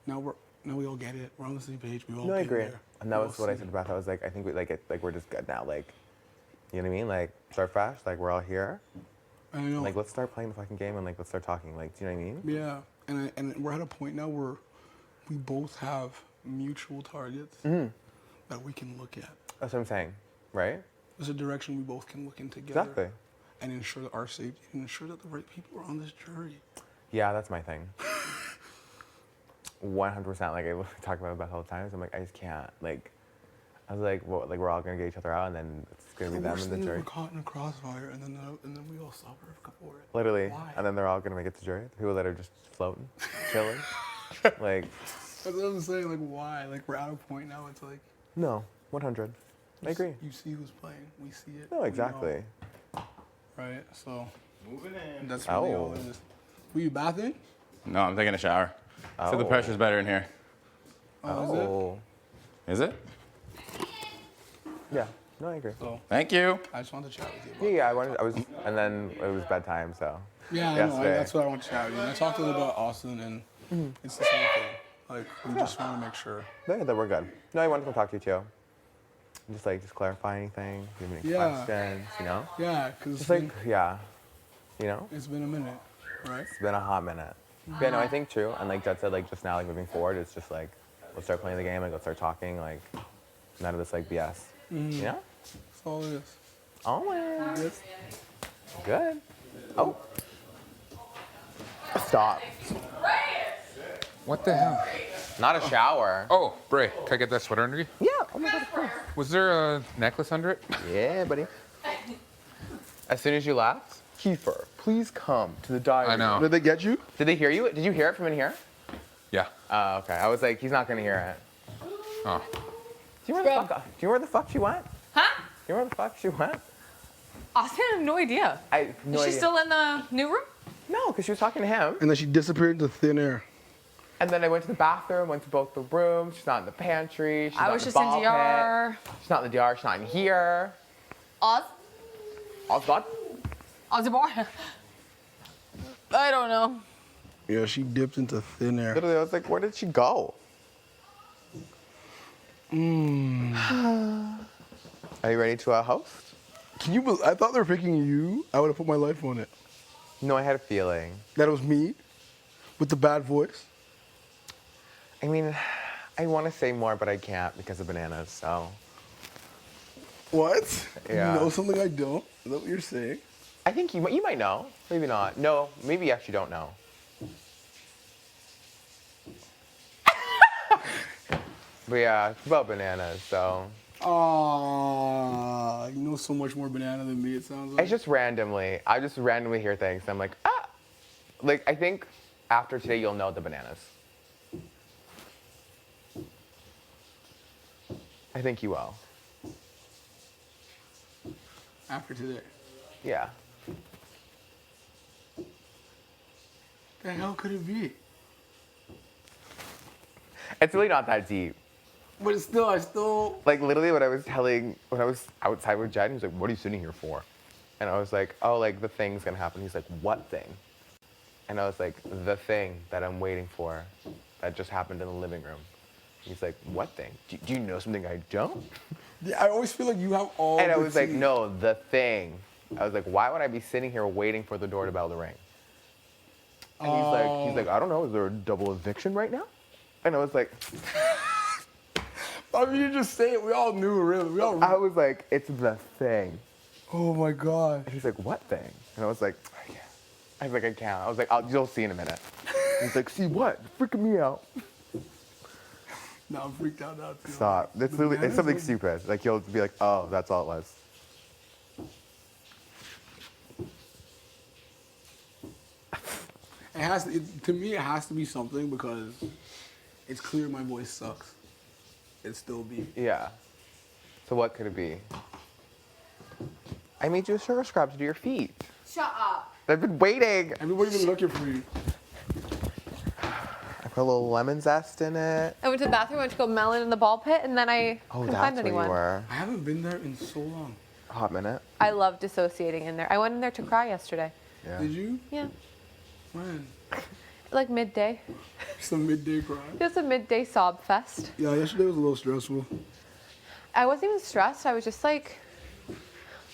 now we all get it. We're on the same page. We all. No, I been agree. there. And that We was all what I seen said it. to Beth. I was like, I think we like we're just good now. Like, you know what I mean? Like, start fresh. Like, we're all here. I know. Like, let's start playing the fucking game and like let's start talking. Like, do you know what I mean? Yeah, and we're at a point now where we both have mutual targets that we can look at. That's what I'm saying, right? There's a direction we both can look in together. Exactly. And ensure that our safety and ensure that the right people are on this journey. Yeah, that's my thing. 100%. Like I talk about it with Beth all the time. So I'm like, I just can't. Like, I was like, well, like we're all gonna get each other out, and then it's gonna be The them worst and the thing is jury. we're caught in a crossfire, and then we all suffer for it. Literally, Why? and then they're all gonna make it to jury. The people that are just floating, chilling. Like, That's what I'm saying. Like, why? Like, we're at a point now. It's like. no, 100. I agree. You see who's playing. We see it. No, we know, exactly. right. So. Moving in. That's really all Oh. it is. Were you bathing? No, I'm taking a shower. So the Oh. pressure's better in here. Oh, is it? Oh, Is it? yeah. No, I agree. So Thank you. I just wanted to chat with you about Yeah, and then it was bedtime, so. Yeah, I know. Yesterday. That's what I want to chat with you. And I talked to them about Austin, and it's the same thing. Like, we just want to make sure. Yeah, that we're good. No, I wanted to come talk to you too. Just clarify anything, give me any Yeah. questions, you know? Yeah, because Just like, yeah, you know? it's been a minute, right? It's been a hot minute. Yeah, no, I think true. And like Jed said, like just now, like moving forward, it's just like, let's start playing the game, like let's start talking, like none of this like BS. You know? That's all it is. Always. Good. Oh. Stop. What the hell? Not a shower. Oh, Bray, can I get that sweater under you? Yeah. Oh my God, of course. Was there a necklace under it? Yeah, buddy. As soon as you left, Kiefer, please come to the diary. I know. Did they get you? Did they hear you? Did you hear it from in here? Yeah. Oh, okay. I was like, he's not gonna hear it. Oh. Do you know where the fuck she went? Huh? Do you know where the fuck she went? Austin, I have no idea. I have no Is she idea. still in the new room? No, because she was talking to him. And then she disappeared into thin air. And then I went to the bathroom, went to both the rooms. She's not in the pantry. She's I not was in the just in ball DR. pit. She's not in the DR. She's not in here. Oz? Osbot? Ozzy Bar? I don't know. Yeah, she dipped into thin air. Literally, I was like, where did she go? Are you ready to host? Can you I thought they were picking you. I would have put my life on it. No, I had a feeling. That it was me with the bad voice. I mean, I want to say more, but I can't because of bananas, so. What? Yeah. You know something I don't? Is that what you're saying? I think you might know. Maybe not. No, maybe you actually don't know. But yeah, it's about bananas, so. Aw, you know so much more banana than me, it sounds like. I just randomly hear things. And I'm like, ah. Like, I think after today, you'll know the bananas. I think you will. After today. Yeah. The hell could it be? It's really not that deep. But it's still, I still. Like, literally, when I was outside with Jed, he was like, what are you sitting here for? And I was like, oh, like, the thing's gonna happen. He's like, what thing? And I was like, the thing that I'm waiting for that just happened in the living room. He's like, what thing? Do you know something I don't? Yeah, I always feel like you have all And I the was like, tea. no, the thing. I was like, why would I be sitting here waiting for the doorbell to ring? And he's like, I don't know, is there a double eviction right now? And I was like, I mean, you just say it. We all knew, really. We all. I was like, it's the thing. Oh my god. And he's like, what thing? And I was like, I can't. I was like, I can't. I was like, you'll see in a minute. He's like, see what? You're freaking me out. No, I'm freaked out now too. Stop. It's literally, it's Bananas something was- stupid. Like, you'll be like, oh, that's all it was. It has to me. It has to be something because it's clear my voice sucks. It's still me. Yeah. So what could it be? I made you a sugar scrub to do your feet. Shut up. I've been waiting. Everybody's been looking for you. I put a little lemon zest in it. I went to the bathroom, went to go melon in the ball pit, and then I Oh, couldn't that's find where anyone. you were. I haven't been there in so long. Hot minute. I love dissociating in there. I went in there to cry yesterday. Yeah. Did you? Yeah, When? like midday. Just a midday cry. Just a midday sob fest. Yeah, yesterday was a little stressful. I wasn't even stressed. I was just like,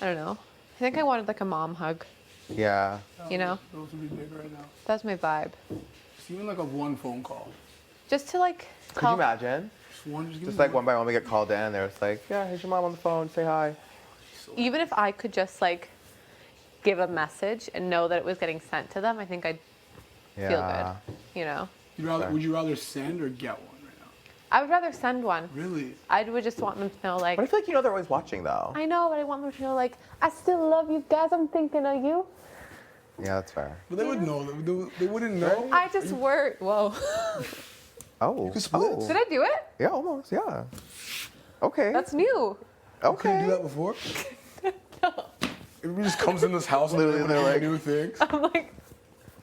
I don't know. I think I wanted like a mom hug. Yeah. You know, That was really big right now. that's my vibe. Just even like a one phone call. Just to like Could tell. you imagine? Just one. Just, give Just me like one by one we get called in and they're just like, yeah, here's your mom on the phone, say hi. Even if I could just like give a message and know that it was getting sent to them, I think I'd Yeah. feel good. You know, Would you rather send or get one right now? I would rather send one. Really? I would just want them to know like. But I feel like you know they're always watching though. I know, but I want them to know like I still love you guys. I'm thinking of you. Yeah, that's fair. But they would know. They wouldn't know. I just work. Whoa. Oh. could split. Oh. Did I do it? Yeah, almost, yeah. Okay. That's new. Couldn't okay. do that before. Everybody just comes in this house and Literally, they're they're like like- new things. I'm like,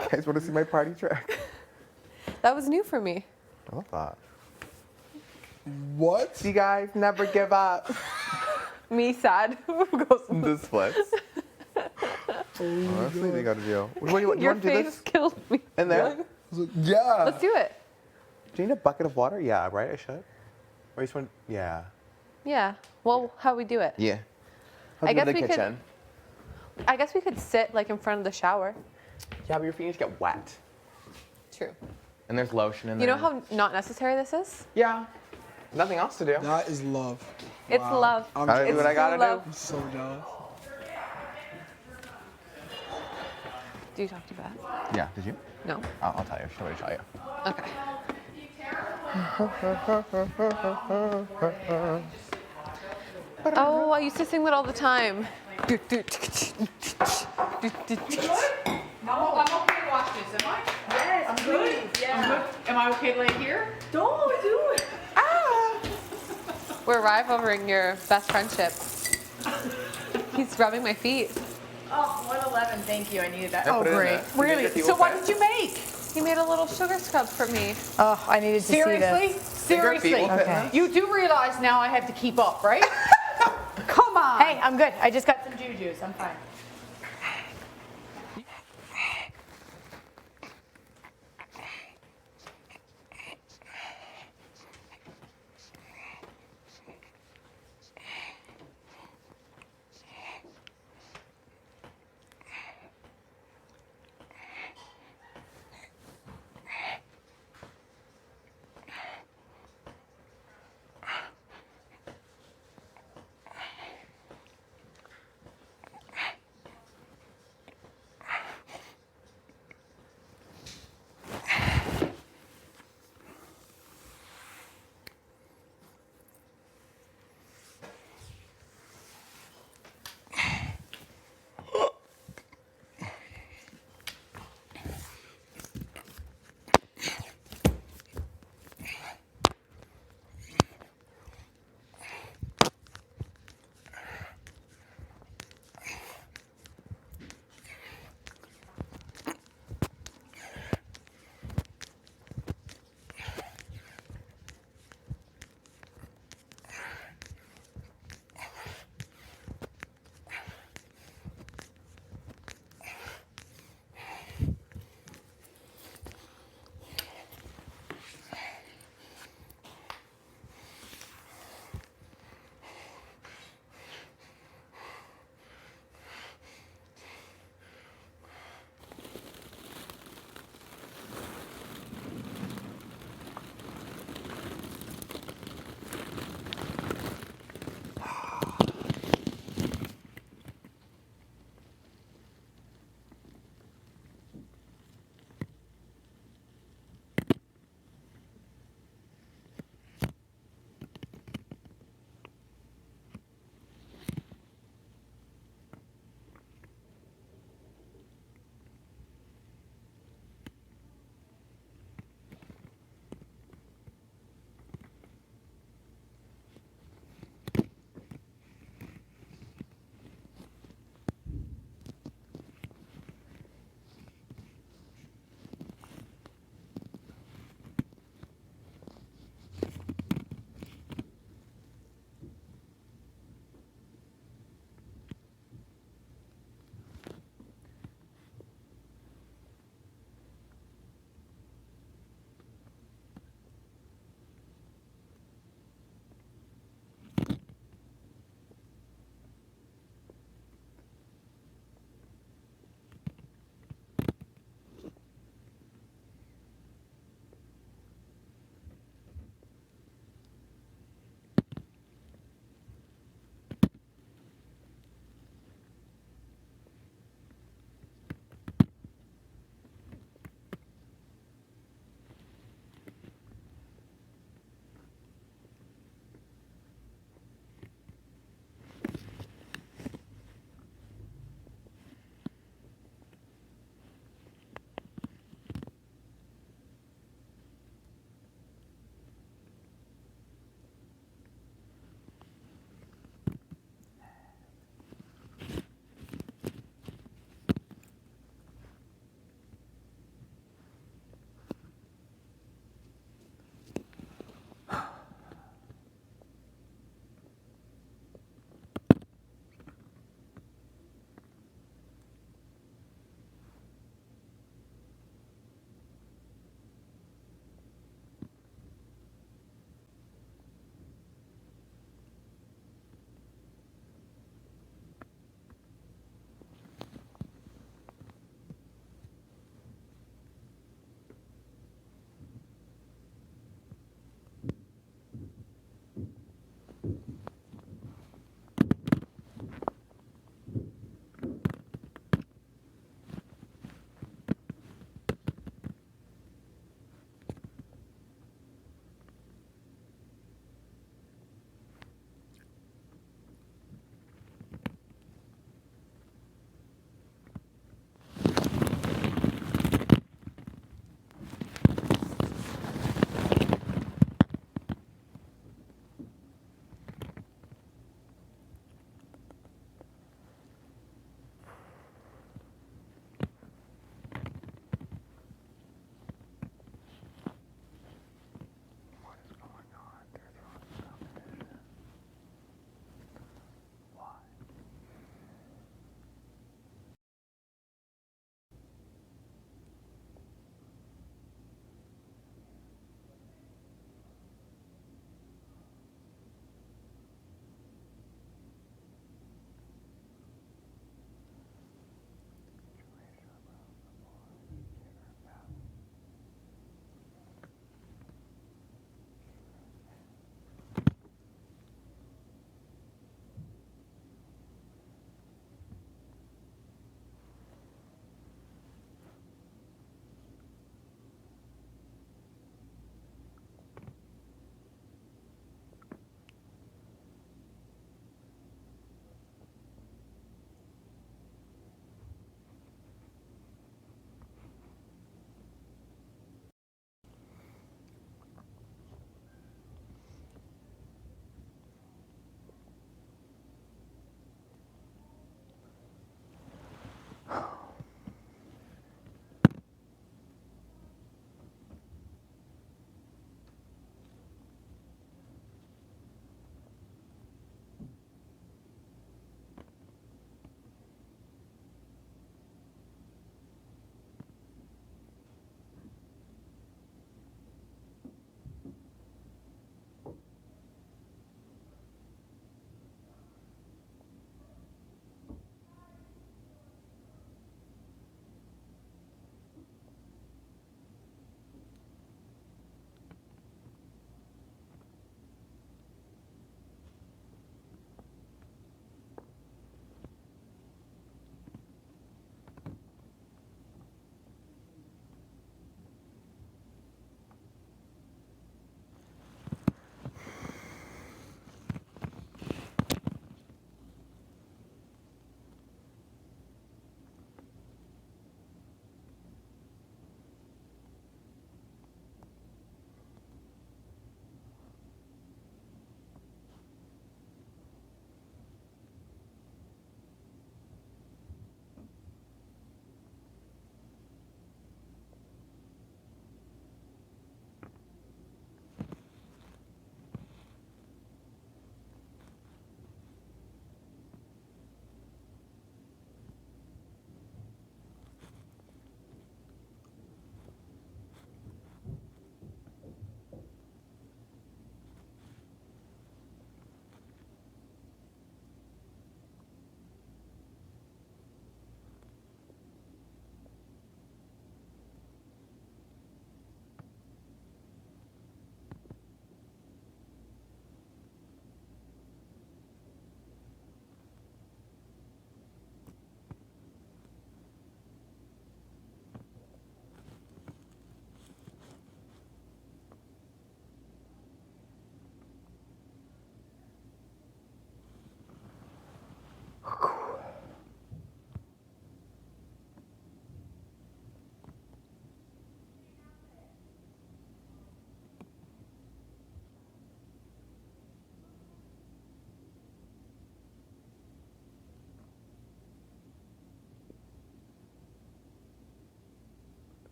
You guys want to see my party trick? that was new for me. I love that. What? See, guys, never give up. Me sad. Who goes in The splits. Honestly, they got to do. What, you Your want to do face this killed me. in there? I was like, yeah. Let's do it. Do you need a bucket of water? Yeah, right. I should. Or you just want? Yeah. Yeah. Well, how we do it? Yeah. I guess the we could- kitchen. I guess we could sit like in front of the shower. Yeah, but your feet just get wet. True. And there's lotion in You there. know how not necessary this is? Yeah. Nothing else to do. That is love. It's Wow. love. I'm Gotta do It's what I gotta true love. I'm so jealous. Do you talk to Beth? Yeah. Did you? No. I'll tell you. She'll already tell you. Okay. Oh, I used to sing that all the time. No, I'm okay to watch this, am I? Yes, I'm good. Yeah. I'm good. Am I okay to lay here? Don't do it. We're rivaling your best friendship. He's rubbing my feet. Oh, 111, thank you. I needed that. Yeah, Oh, put it in great. there. You make Really? your feet So what wet? did you make? He made a little sugar scrub for me. Oh, I needed to Seriously? see this. Seriously. will fit in Okay. You do realize now I have to keep up, right? Come on. Hey, I'm good. I just got some jujus. I'm fine.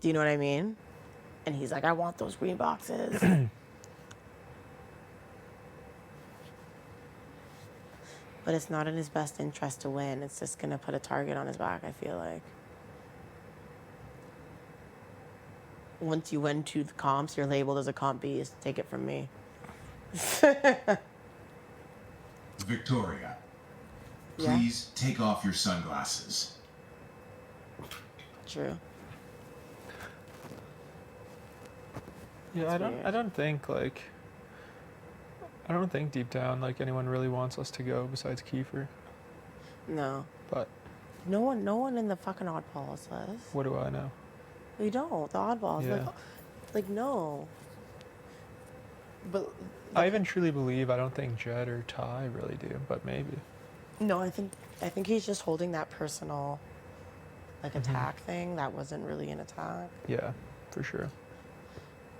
Do you know what I mean? And he's like, I want those green boxes. But it's not in his best interest to win. It's just going to put a target on his back, I feel like. Once you win 2 comps, you're labeled as a comp beast. Take it from me. Victoria, Yeah. please take off your sunglasses. True. Yeah, That's I weird. don't think deep down like anyone really wants us to go besides Kiefer. No. But No one in the fucking oddballs does. what do I know? We don't. The oddballs. Yeah. Like no. But I even truly believe I don't think Jed or Ty really do, but maybe. no, I think he's just holding that personal like attack thing that wasn't really an attack. Yeah, for sure.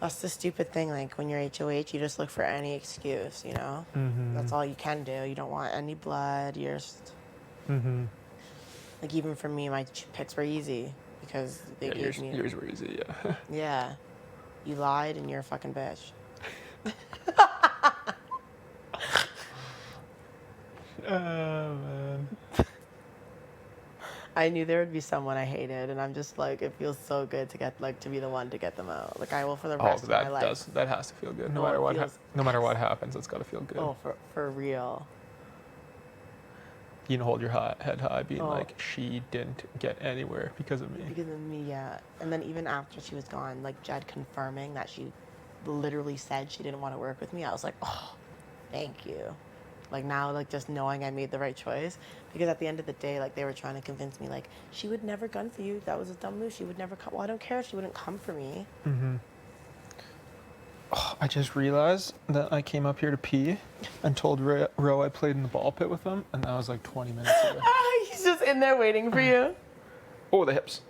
That's the stupid thing. Like when you're HOH, you just look for any excuse, you know? That's all you can do. You don't want any blood. You're just like, even for me, my picks were easy because they gave me. Yours were easy, yeah. Yeah. You lied and you're a fucking bitch. Oh man. I knew there would be someone I hated, and I'm just like, it feels so good to get to be the one to get them out. Like I will for the Oh, rest of my life. that has to feel good. No Oh, matter it what feels- no matter what happens, it's got to feel good. Oh, for real. You can hold your head high, being Oh. like, she didn't get anywhere because of me. Because of me, yeah. And then even after she was gone, like Jed confirming that she literally said she didn't want to work with me, I was like, oh, thank you. Like now, like just knowing I made the right choice. Because at the end of the day, like they were trying to convince me, like, she would never gun for you. That was a dumb move. She would never come. Well, I don't care if she wouldn't come for me. Oh, I just realized that I came up here to pee and told Ro I played in the ball pit with him, and that was like 20 minutes ago. He's just in there waiting for you. Oh, the hips.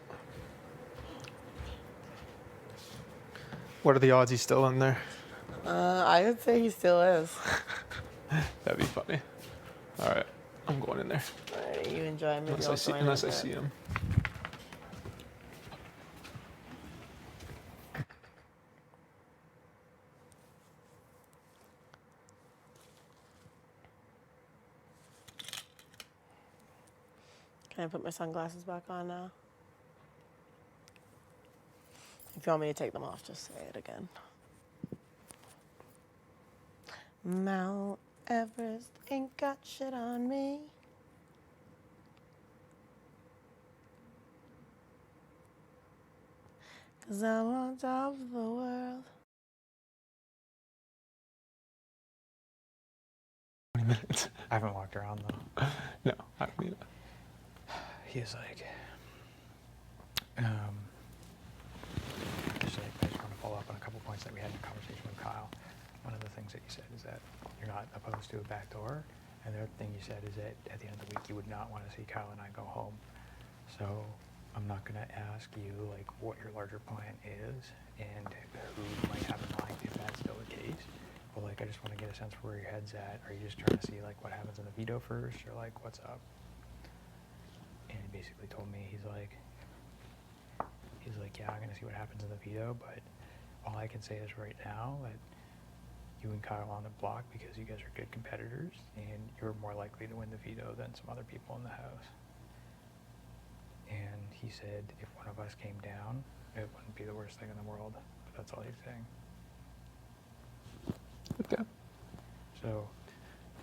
What are the odds he's still in there? I would say he still is. That'd be funny. All right, I'm going in there. Alright, you enjoy. Maybe Unless I'll I see, join unless in I a see bit. him. Can I put my sunglasses back on now? If you want me to take them off, just say it again. Mount Everest ain't got shit on me. Cause I'm on top of the world. 20 minutes. I haven't walked around though. No, I don't need it. He's like, just like, I just want to follow up on a couple points that we had in the conversation with Kyle. One of the things that you said is that you're not opposed to a back door, and the other thing you said is that at the end of the week you would not want to see Kyle and I go home. So I'm not going to ask you like what your larger plan is and who you might have in mind if that's still the case. But like, I just want to get a sense for where your head's at. Are you just trying to see like what happens in the veto first, or like what's up? And he basically told me, he's like, yeah, I'm gonna see what happens in the veto, but all I can say is right now that you and Kyle on the block because you guys are good competitors and you're more likely to win the veto than some other people in the house. And he said if one of us came down, it wouldn't be the worst thing in the world. But that's all he's saying. Okay. So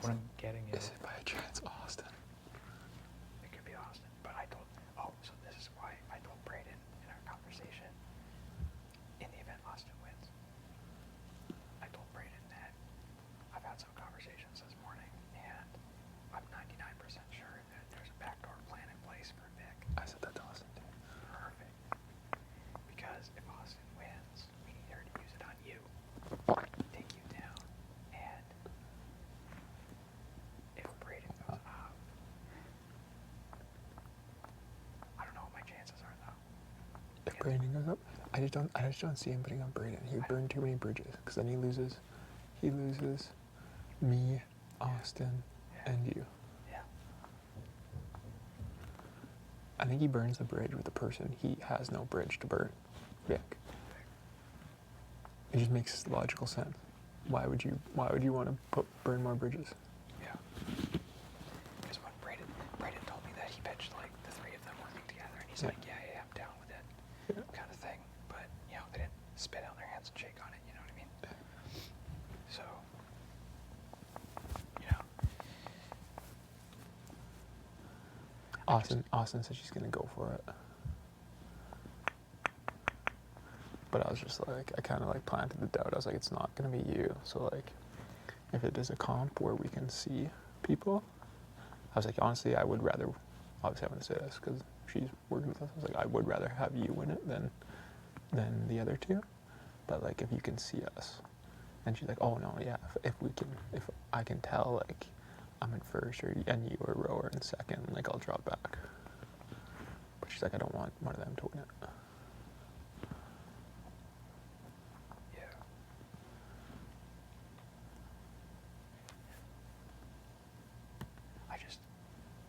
what I'm getting is Is it by chance Austin? it could be Austin, but so this is why I told Brayden in our conversation, in the event Austin wins, I told Brayden that I've had some conversations this morning, and I'm 99% sure that there's a backdoor plan in place for Vic. I said that to Austin too. Perfect. Because if Austin wins, we need her to use it on you. Take you down. And if Brayden goes out, I don't know what my chances are though. If Brandon goes up, I just don't see him putting on Brayden. He would burn too many bridges because then he loses me, Austin, and you. Yeah. I think he burns the bridge with the person he has no bridge to burn. Vic. It just makes logical sense. Why would you want to burn more bridges? Yeah. Because when Braden told me that, he pitched like the three of them working together, and he's like, yeah, I'm down with it, kind of thing. But they didn't spit on their hands and shake on it. You know what I mean? So, Austin said she's gonna go for it. But I was just like, I kind of like planted the doubt. I was like, it's not gonna be you. So like, if it is a comp where we can see people, I was like, honestly, I would rather. Obviously, I'm gonna say this because she's working with us. I was like, I would rather have you win it than the other two. But like, if you can see us, and she's like, oh no, yeah, if I can tell like I'm in first and you or Roe are in second, like I'll drop back. But she's like, I don't want one of them to win it.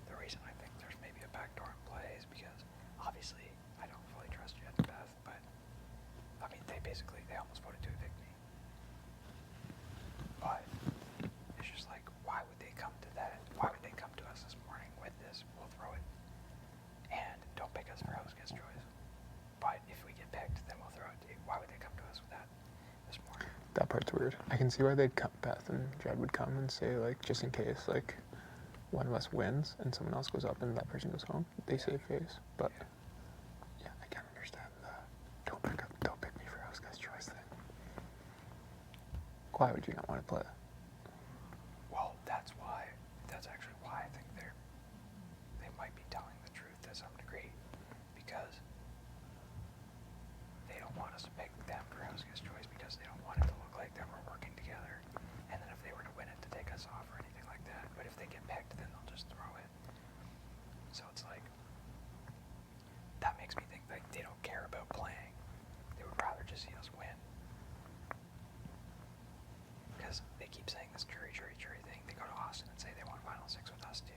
The reason I think there's maybe a backdoor in play is because obviously I don't fully trust Jet and Beth, but I mean they almost voted to evict me. But it's just like, why would they come to that? Why would they come to us this morning with this? We'll throw it. And don't pick us for house guest choice. But if we get picked, then we'll throw it to you. Why would they come to us with that this morning? That part's weird. I can see why they'd come. Beth and Jed would come and say like, just in case like one of us wins and someone else goes up and that person goes home, they save face. But yeah, I can't understand the don't pick me for house guest choice thing. Why would you not want to play? Well, that's actually why I think they might be telling the truth to some degree, because they don't want us to pick them for house guest choice because they don't want it to look like that we're working together, and then if they were to win it, to take us off or anything like that. But if they get picked, then they'll just throw it. So it's like, that makes me think like they don't care about playing. They would rather just see us win. Because they keep saying this jury thing. They go to Austin and say they want Final Six with us too.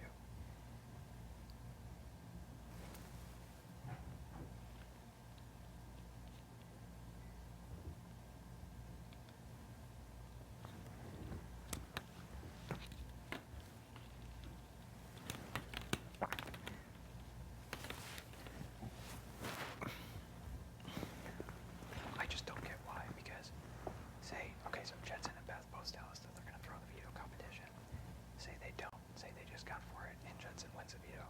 I just don't get why, because so Jetson and Beth both tell us that they're going to throw the veto competition. Say they don't. Say they just got for it and Jetson wins the veto.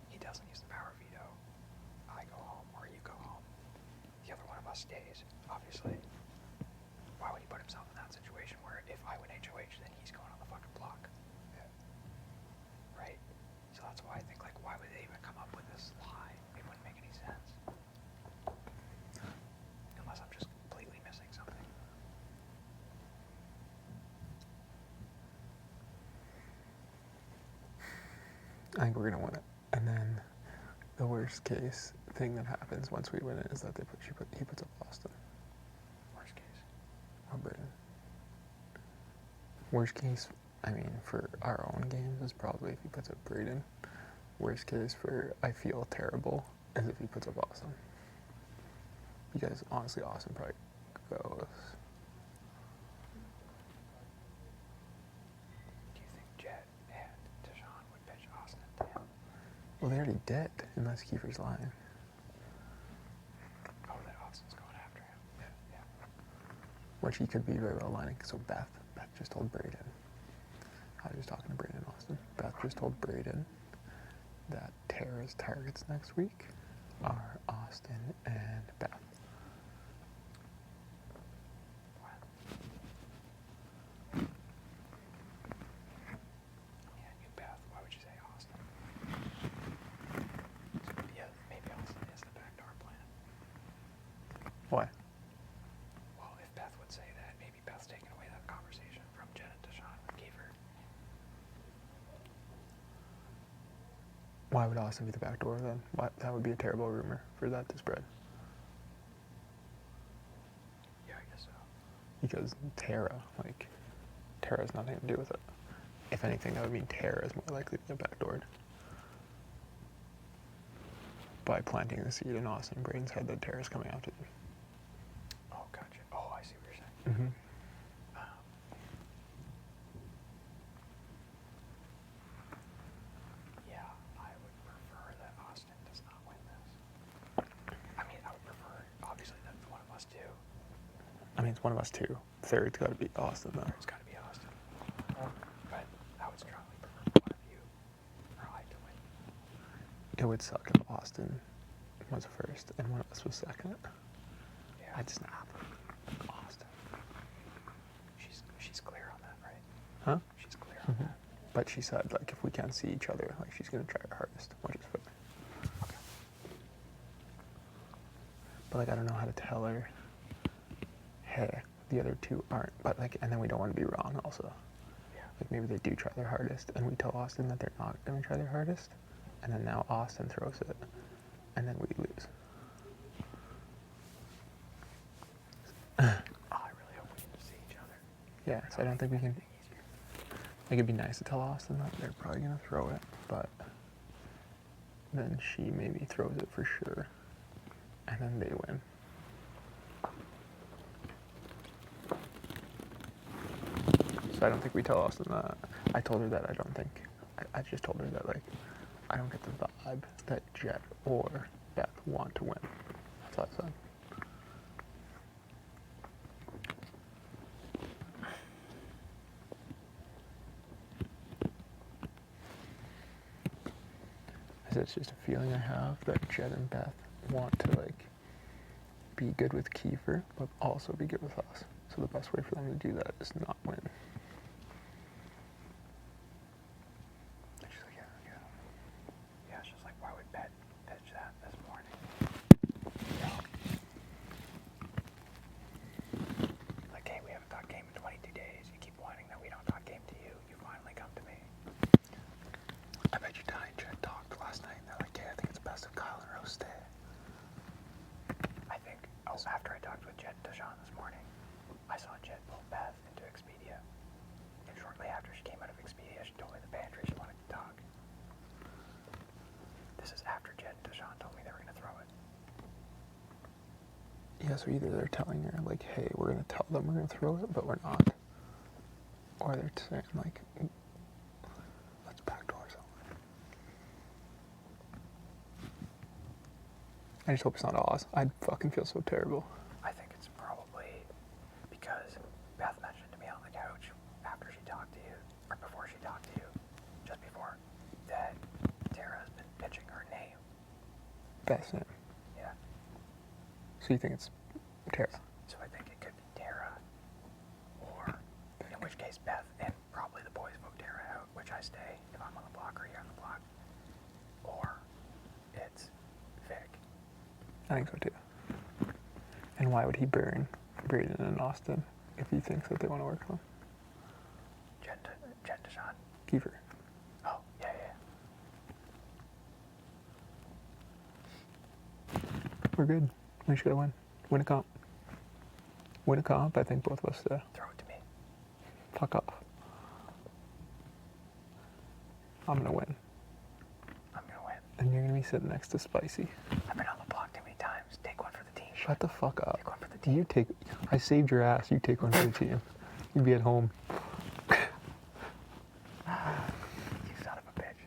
He doesn't use the power veto. I go home or you go home. The other one of us stays, obviously. Why would he put himself in that situation where if I win HOH, then he's going on the fucking block? Right? So that's why I think, like, why would they even come up with this lie? It wouldn't make any sense. Unless I'm just completely missing something. I think we're gonna win it. And then the worst case thing that happens once we win it is that he puts up Austin. Worst case. Or Britain. Worst case, I mean, for our own games is probably if he puts up Braden. Worst case for I feel terrible is if he puts up Austin. Because honestly, Austin probably goes. Do you think Jet and Deshaun would pitch Austin to him? Well, they already did, unless Kiefer's lying. Oh, that Austin's going after him. Yeah. Which he could be very well lining. So Beth just told Braden. I was talking to Braden Austin. Beth just told Braden that Tara's targets next week are Austin and Beth. Yeah, I knew Beth. Why would you say Austin? Yeah, maybe Austin is the backdoor plan. Why? Well, if Beth would say that, maybe Beth's taking away that conversation from Jen and Deshaun with Kiefer. Why would Austin be the backdoor then? That would be a terrible rumor for that to spread. Yeah, I guess so. Because Tara's nothing to do with it. If anything, that would mean Tara is more likely to get backdoored. by planting the seed in Austin and Braden's head that Tara's coming after them. Oh, gotcha. Oh, I see what you're saying. Mm-hmm. Yeah, I would prefer that Austin does not win this. I mean, I would prefer, obviously, that one of us two. I mean, it's one of us two. Third's got to be Austin, though. It's got to be Austin. But I would strongly prefer one of you or I to win. It would suck if Austin was first and one of us was second. Yeah. I'd snap. Austin. She's clear on that, right? Huh? She's clear on that. But she said, like, if we can't see each other, like, she's going to try her hardest, which is fair. Okay. But, like, I don't know how to tell her, hey, the other two aren't. But, like, and then we don't want to be wrong also. Yeah. Like, maybe they do try their hardest, and we tell Austin that they're not going to try their hardest. And then now Austin throws it, and then we lose. Oh, I really hope we get to see each other. Yeah, so I don't think we can. Like, it'd be nice to tell Austin that they're probably gonna throw it, but then she maybe throws it for sure, and then they win. So I don't think we tell Austin that. I told her that I don't think. I just told her that, like, I don't get the vibe that Jet or Beth want to win. That's all I said. It's just a feeling I have that Jed and Beth want to, like, be good with Kiefer, but also be good with us. So the best way for them to do that is not win. She's like, yeah. Yeah, it's just like, why would Bet pitch that this morning? Yeah. Like, hey, we haven't talked game in 22 days. You keep whining that we don't talk game to you. You finally come to me. I bet you Ty and Jed talked last night, and they're like, yeah, I think it's best if Kyle and Rose stay. I think, after I talked with Jed and Deshaun this morning, I saw Jed pull Beth into Expedia. And shortly after she came out of Expedia, she told me in the pantry she wanted to talk. This is after Jed and Deshaun told me they were going to throw it. Yeah, so either they're telling her, like, hey, we're going to tell them we're going to throw it, but we're not. Or they're saying, like, let's backdoor someone. I just hope it's not Oz. I'd fucking feel so terrible. I think it's probably because Beth mentioned to me on the couch after she talked to you, or before she talked to you, just before, that Tara's been pitching her name. Beth's name. Yeah. So you think it's Tara? So I think it could be Tara, or in which case Beth and probably the boys vote Tara out, which I stay if I'm on the block or you're on the block. Or it's Vic. I think so too. And why would he burn Braden and Austin if he thinks that they want to work with him? Jen Deshaun. Kiefer. Oh, yeah. We're good. We just gotta win. Win a comp. Win a comp. I think both of us Throw it to me. fuck off. I'm gonna win. I'm gonna win. And you're gonna be sitting next to Spicy. I've been on the block too many times. Take one for the team. Shut the fuck up. Take one for the team. You take. I saved your ass. You take one for the team. You be at home. You son of a bitch.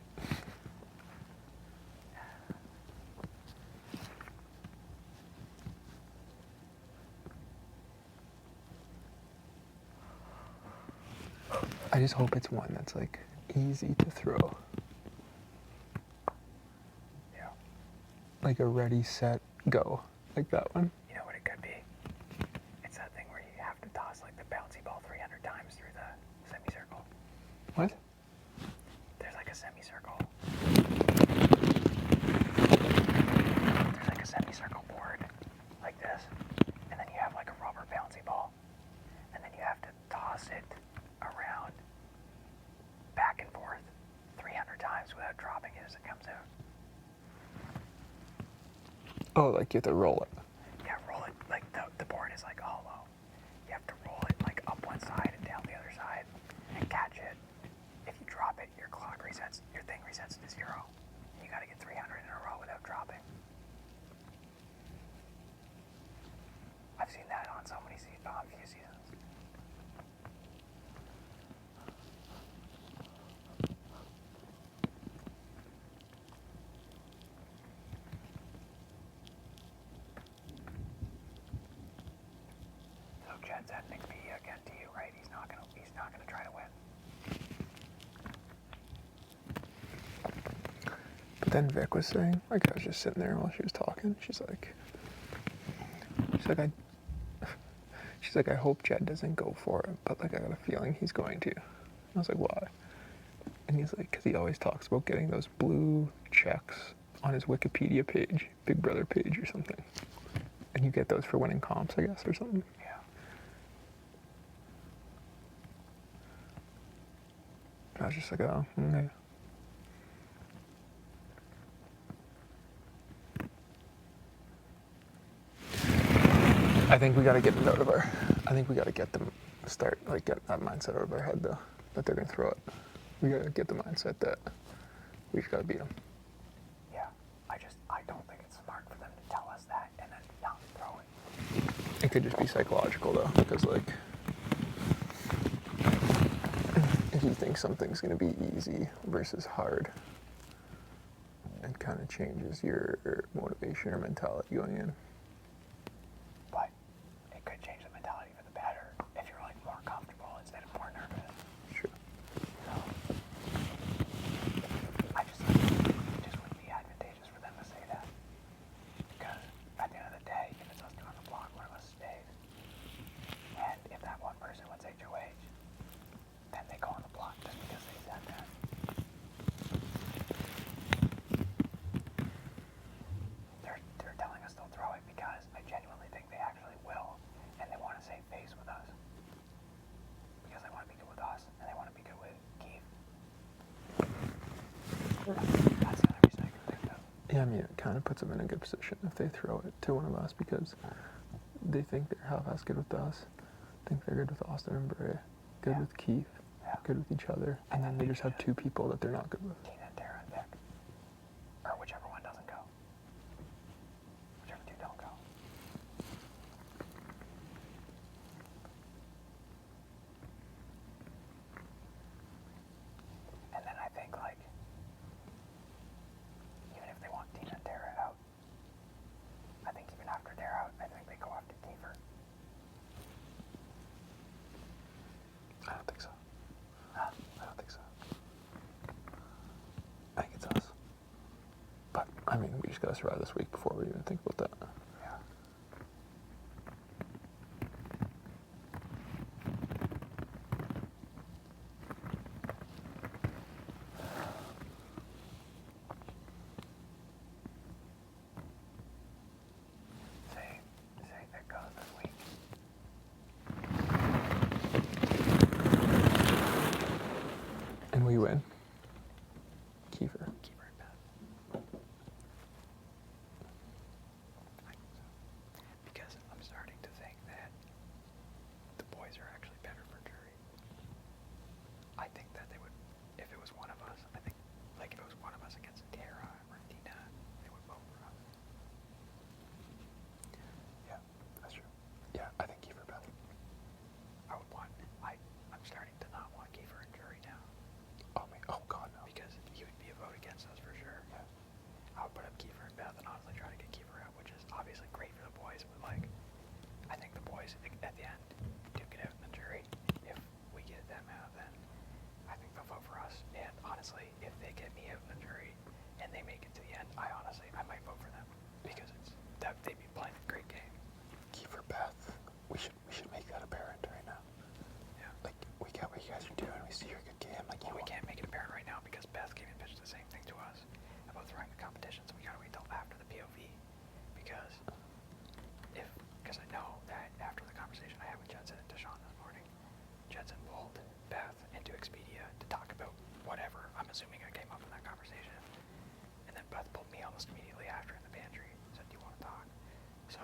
I just hope it's one that's like easy to throw. Yeah. Like a ready, set, go. Like that one. You know what it could be? It's that thing where you have to toss like the bouncy ball 300 times through the semicircle. What? There's like a semicircle. There's like a semicircle board like this, and then you have like a rubber bouncy ball, and then you have to toss it around back and forth 300 times without dropping it as it comes out. Oh, like you have to roll it. Yeah, roll it, like the board is like hollow. You have to roll it like up one side and down the other side and catch it. If you drop it, your clock resets, your thing resets to 0. You gotta get 300 in a row without dropping. said Nick B again to you, right? He's not gonna try to win. But then Vic was saying, like, I was just sitting there while she was talking. She's like, I hope Jed doesn't go for it, but like I got a feeling he's going to. I was like, why? And he's like, because he always talks about getting those blue checks on his Wikipedia page, Big Brother page or something. And you get those for winning comps, I guess, or something. Yeah. I was just like, oh, okay. I think we got to get it out of our. I think we got to get them start like get that mindset out of our head though that they're gonna throw it. We got to get the mindset that we just got to beat them. Yeah. I don't think it's smart for them to tell us that and then not throw it. It could just be psychological though, because like if you think something's gonna be easy versus hard, it kind of changes your motivation or mentality going in. But it could change the mentality for the better if you're like more comfortable instead of more nervous. Sure. So I just think it just wouldn't be advantageous for them to say that. Because at the end of the day, if it's us two on the block, one of us stays. And if that one person wins HOH, then they go on the block just because they said that. They're telling us they'll throw it because I genuinely think they actually will, and they want to save face with us. Because they want to be good with us, and they want to be good with Keith. That's the only reason I can think of. Yeah, I mean, it kind of puts them in a good position if they throw it to one of us because they think they're half-ass good with us, think they're good with Austin and Bray, good with Keith, good with each other, and then they just have two people that they're not good with. Tina, Tara, and Vic. Or whichever one doesn't go. Whichever two don't go. And then I think, like, even if they want Tina and Tara out, I think even after they're out, I think they go after Kiefer. I don't think so. Huh? I don't think so. I think it's us. But, I mean, we just got to survive this week before we even think about that. Yeah. Say that goes this week. And we win. Kiefer. Kiefer and Beth. I think so. Because I'm starting to think that the boys are actually better for jury. I think that they would, if it was one of us, I think, like if it was one of us against Tara or Tina, they would vote for us. Yeah, that's true. Yeah, I think Kiefer better. I'm starting to not want Kiefer and jury now. Oh God, no. Because he would be a vote against us for sure. Yeah. I would put up Kiefer and Beth and honestly try to get Kiefer out, which is obviously great for the boys, but like, I think the boys at the end do get out in the jury. If we get them out, then I think they'll vote for us. And honestly, if they get me out in the jury and they make it to the end, I might vote for them because they'd be playing a great game. Kiefer, Beth. We should make that apparent right now. Yeah. Like, we get what you guys are doing. We see your good game. Like, We can't make it apparent right now because Beth came and pitched the same thing to us about throwing the competition, so we gotta wait till after the POV. Because I know that after the conversation I had with Jensen and Deshaun this morning, Jensen pulled Beth into Expedia to talk about whatever. I'm assuming I came up in that conversation. And then Beth pulled me almost immediately after in the pantry and said, do you want to talk? So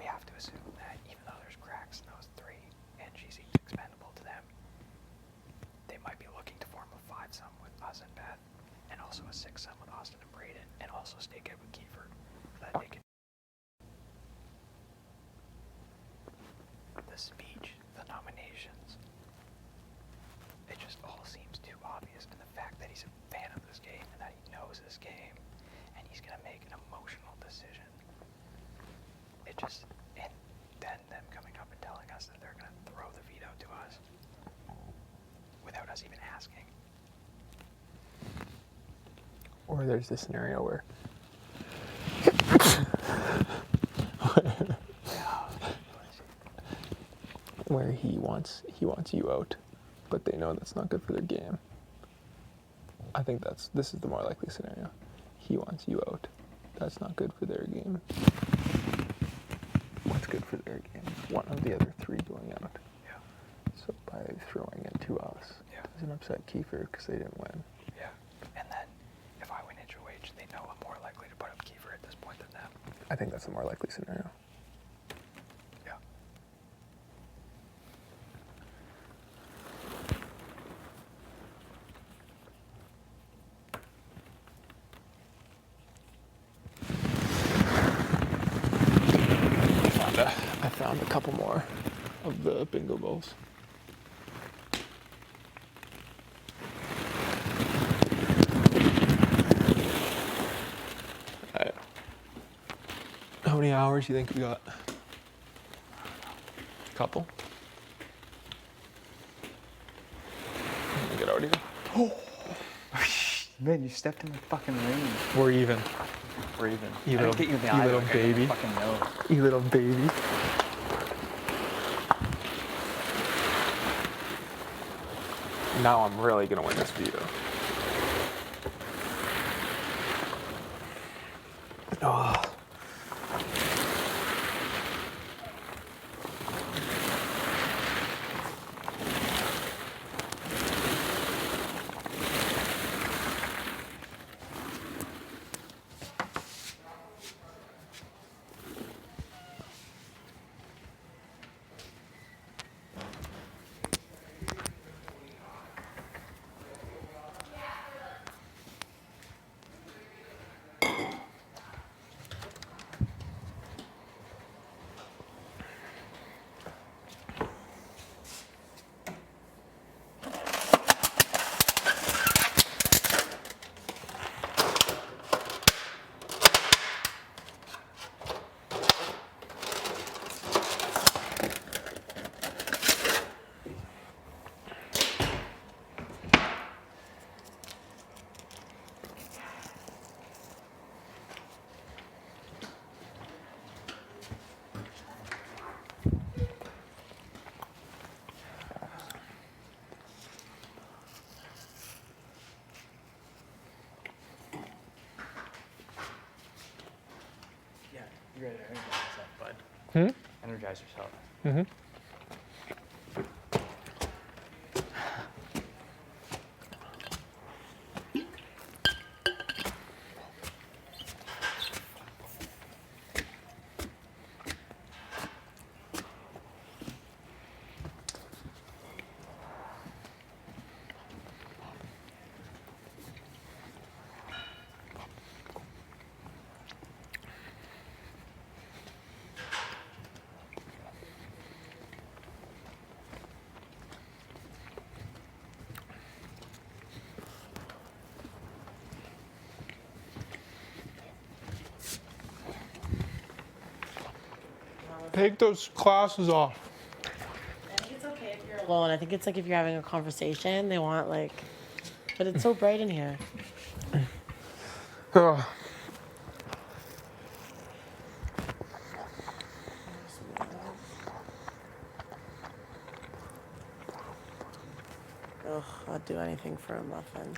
we have to assume that even though there's cracks in those three and she seems expendable to them, they might be looking to form a 5-sum with us and Beth, and also a 6-sum with Austin and Braden, and also stay good with Kiefer, so that they can. The speech, the nominations, it just all seems too obvious, and the fact that he's a fan of this game and that he knows this game, and he's gonna make an emotional decision. And then them coming up and telling us even asking. Or there's the scenario where where he wants you out, but they know that's not good for their game. I think this is the more likely scenario. He wants you out. That's not good for their game. What's good for their game? One of the other three going out. Yeah. So by throwing it to us, doesn't upset Kiefer because they didn't win. Yeah. And then if I win HOH, they know I'm more likely to put up Kiefer at this point than them. I think that's the more likely scenario. Yeah. I found a couple more of the bingo balls. Alright. How many hours do you think we got? Couple? I'm gonna get out of here. Man, you stepped in the fucking ring. We're even. We're even. You I little, didn't get you in the you eye, little but I got you in the baby. fucking nose. You little baby. Now I'm really gonna win this veto. Oh. You gotta energize yourself, bud. Energize yourself. Take those glasses off. I think it's okay if you're alone. I think it's like if you're having a conversation, they want like, but it's so bright in here. Ugh. Ugh, I'd do anything for a muffin.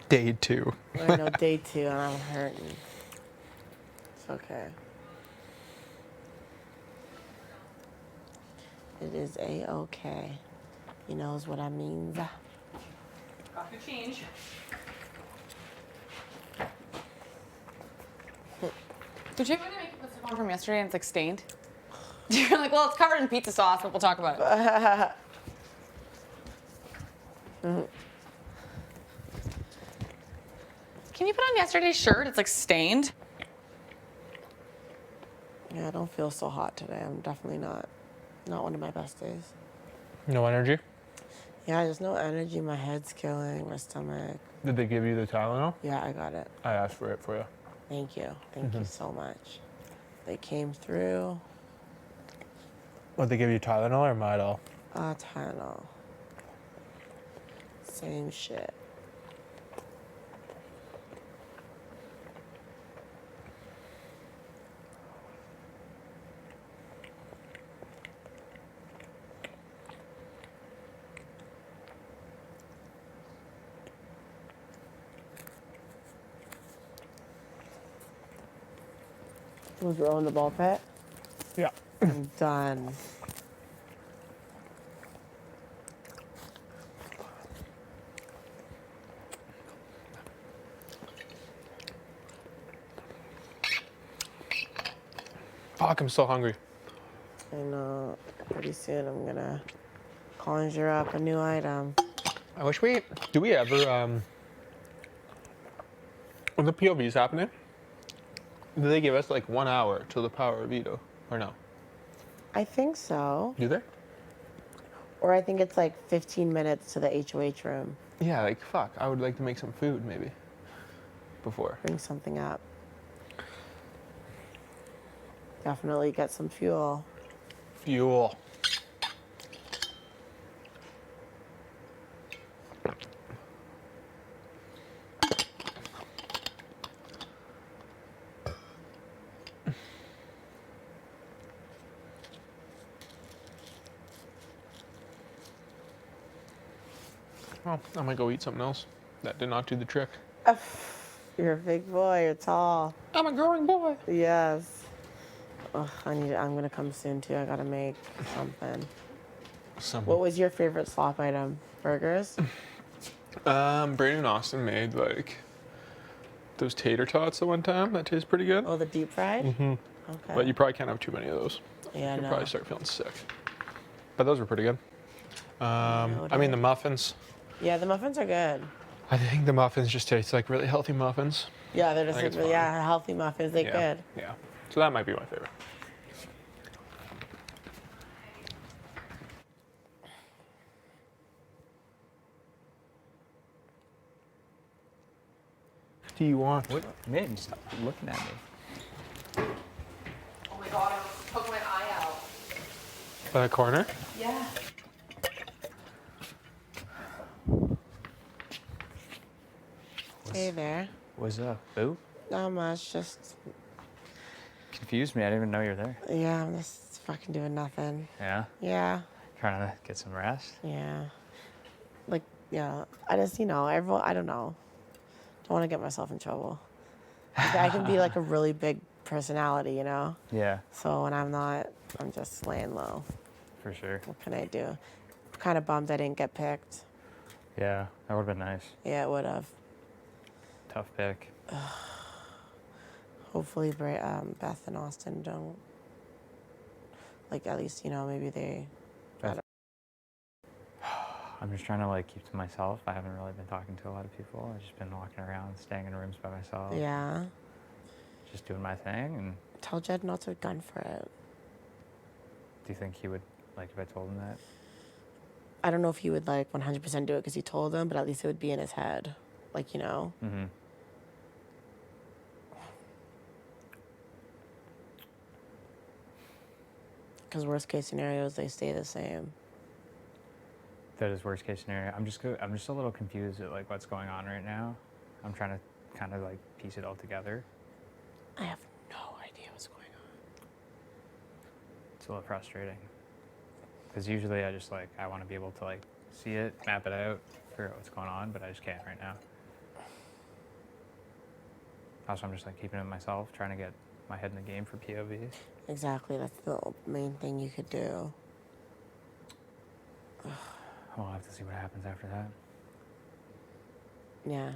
Day 2. I know, day 2 and I'm hurting. It's okay. It is a-okay. He knows what I means. Got your change. Did you really make it with the one from yesterday and it's like stained? You're like, well, it's covered in pizza sauce, but we'll talk about it. Can you put on yesterday's shirt? It's like stained. Yeah, I don't feel so hot today. I'm definitely not one of my best days. No energy? Yeah, there's no energy. My head's killing, my stomach. Did they give you the Tylenol? Yeah, I got it. I asked for it for you. Thank you. Thank you so much. They came through. What, they give you Tylenol or Midol? Tunnel. Same shit. Was rolling the ball pit? Yeah. I'm done. Fuck, I'm so hungry. I know. Pretty soon I'm gonna conjure up a new item. I wish we. Do we ever? When the POV is happening, do they give us like 1 hour till the power of veto, or no? I think so. Do they? Or I think it's like 15 minutes to the HOH room. Yeah, like fuck. I would like to make some food maybe. Before. Bring something up. Definitely get some fuel. Fuel. Well, I might go eat something else. That did not do the trick. You're a big boy. You're tall. I'm a growing boy. Yes. Ugh, I'm gonna come soon too. I gotta make something. What was your favorite slop item? Burgers? Brandon and Austin made like those tater tots the one time. That tastes pretty good. Oh, the deep fried? Mm-hmm. Okay. But you probably can't have too many of those. Yeah, You'll no. probably start feeling sick. But those were pretty good. I mean, the muffins. Yeah, the muffins are good. I think the muffins just taste like really healthy muffins. Yeah, they're just I think like, it's fine. healthy muffins. They're Yeah. good. Yeah. So that might be my favorite. Do you want? What? Min, stop looking at me. Oh my god, I poked my eye out. By the corner? Yeah. Hey there. What's up, boo? Not much. Just, Confused me. I didn't even know you were there. yeah, I'm just fucking doing nothing. Yeah? Yeah. Trying to get some rest? Yeah. Like, yeah. I just, everyone, I don't know. Don't want to get myself in trouble. Like, I can be like a really big personality, Yeah, So when I'm not, I'm just laying low. for sure. What can I do? Kind of bummed I didn't get picked. Yeah, that would have been nice. Yeah, it would have. Tough pick. Hopefully, Beth and Austin don't. Like, at least, maybe they. I'm just trying to like keep to myself. I haven't really been talking to a lot of people. I've just been walking around, staying in rooms by myself. Yeah. Just doing my thing. And Tell Jed not to gun for it. do you think he would like if I told him that? I don't know if he would like 100% do it because he told him, but at least it would be in his head. Like, Mm-hmm. Because worst case scenarios, they stay the same. That is worst case scenario. I'm just a little confused at like what's going on right now. I'm trying to kind of like piece it all together. I have no idea what's going on. It's a little frustrating. Because usually I want to be able to like see it, map it out, figure out what's going on, but I just can't right now. Also, I'm just like keeping it myself, trying to get my head in the game for POVs. Exactly. That's the main thing you could do. We'll have to see what happens after that. Yeah.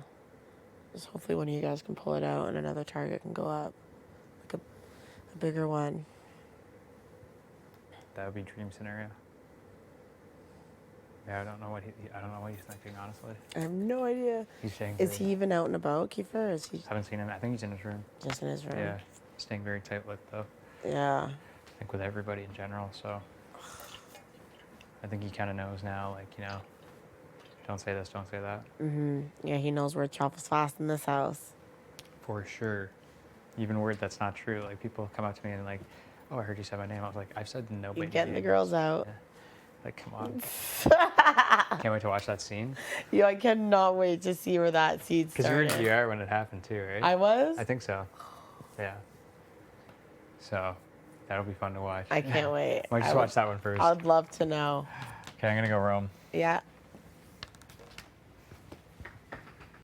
Just hopefully one of you guys can pull it out and another target can go up. Like a bigger one. That would be dream scenario. Yeah, I don't know what he's thinking, honestly. I have no idea. He's staying. Is he even out and about, Kiefer? Or is he Haven't seen him. I think he's in his room. just in his room? Yeah, staying very tight-lipped though. Yeah. I think with everybody in general. So I think he kind of knows now, like don't say this, don't say that. Yeah, he knows where travels fast in this house. For sure. Even word that's not true. Like people come up to me and like, oh, I heard you say my name. I was like, I've said nobody. You're getting the girls out. Yeah. Like, come on. Can't wait to watch that scene. Yo, I cannot wait to see where that seed Because you were started. in GR when it happened too, right? I was? I think so. Yeah. So that'll be fun to watch. I can't wait. Might just watch that one first. I'd love to know. Okay, I'm gonna go roam. Yeah.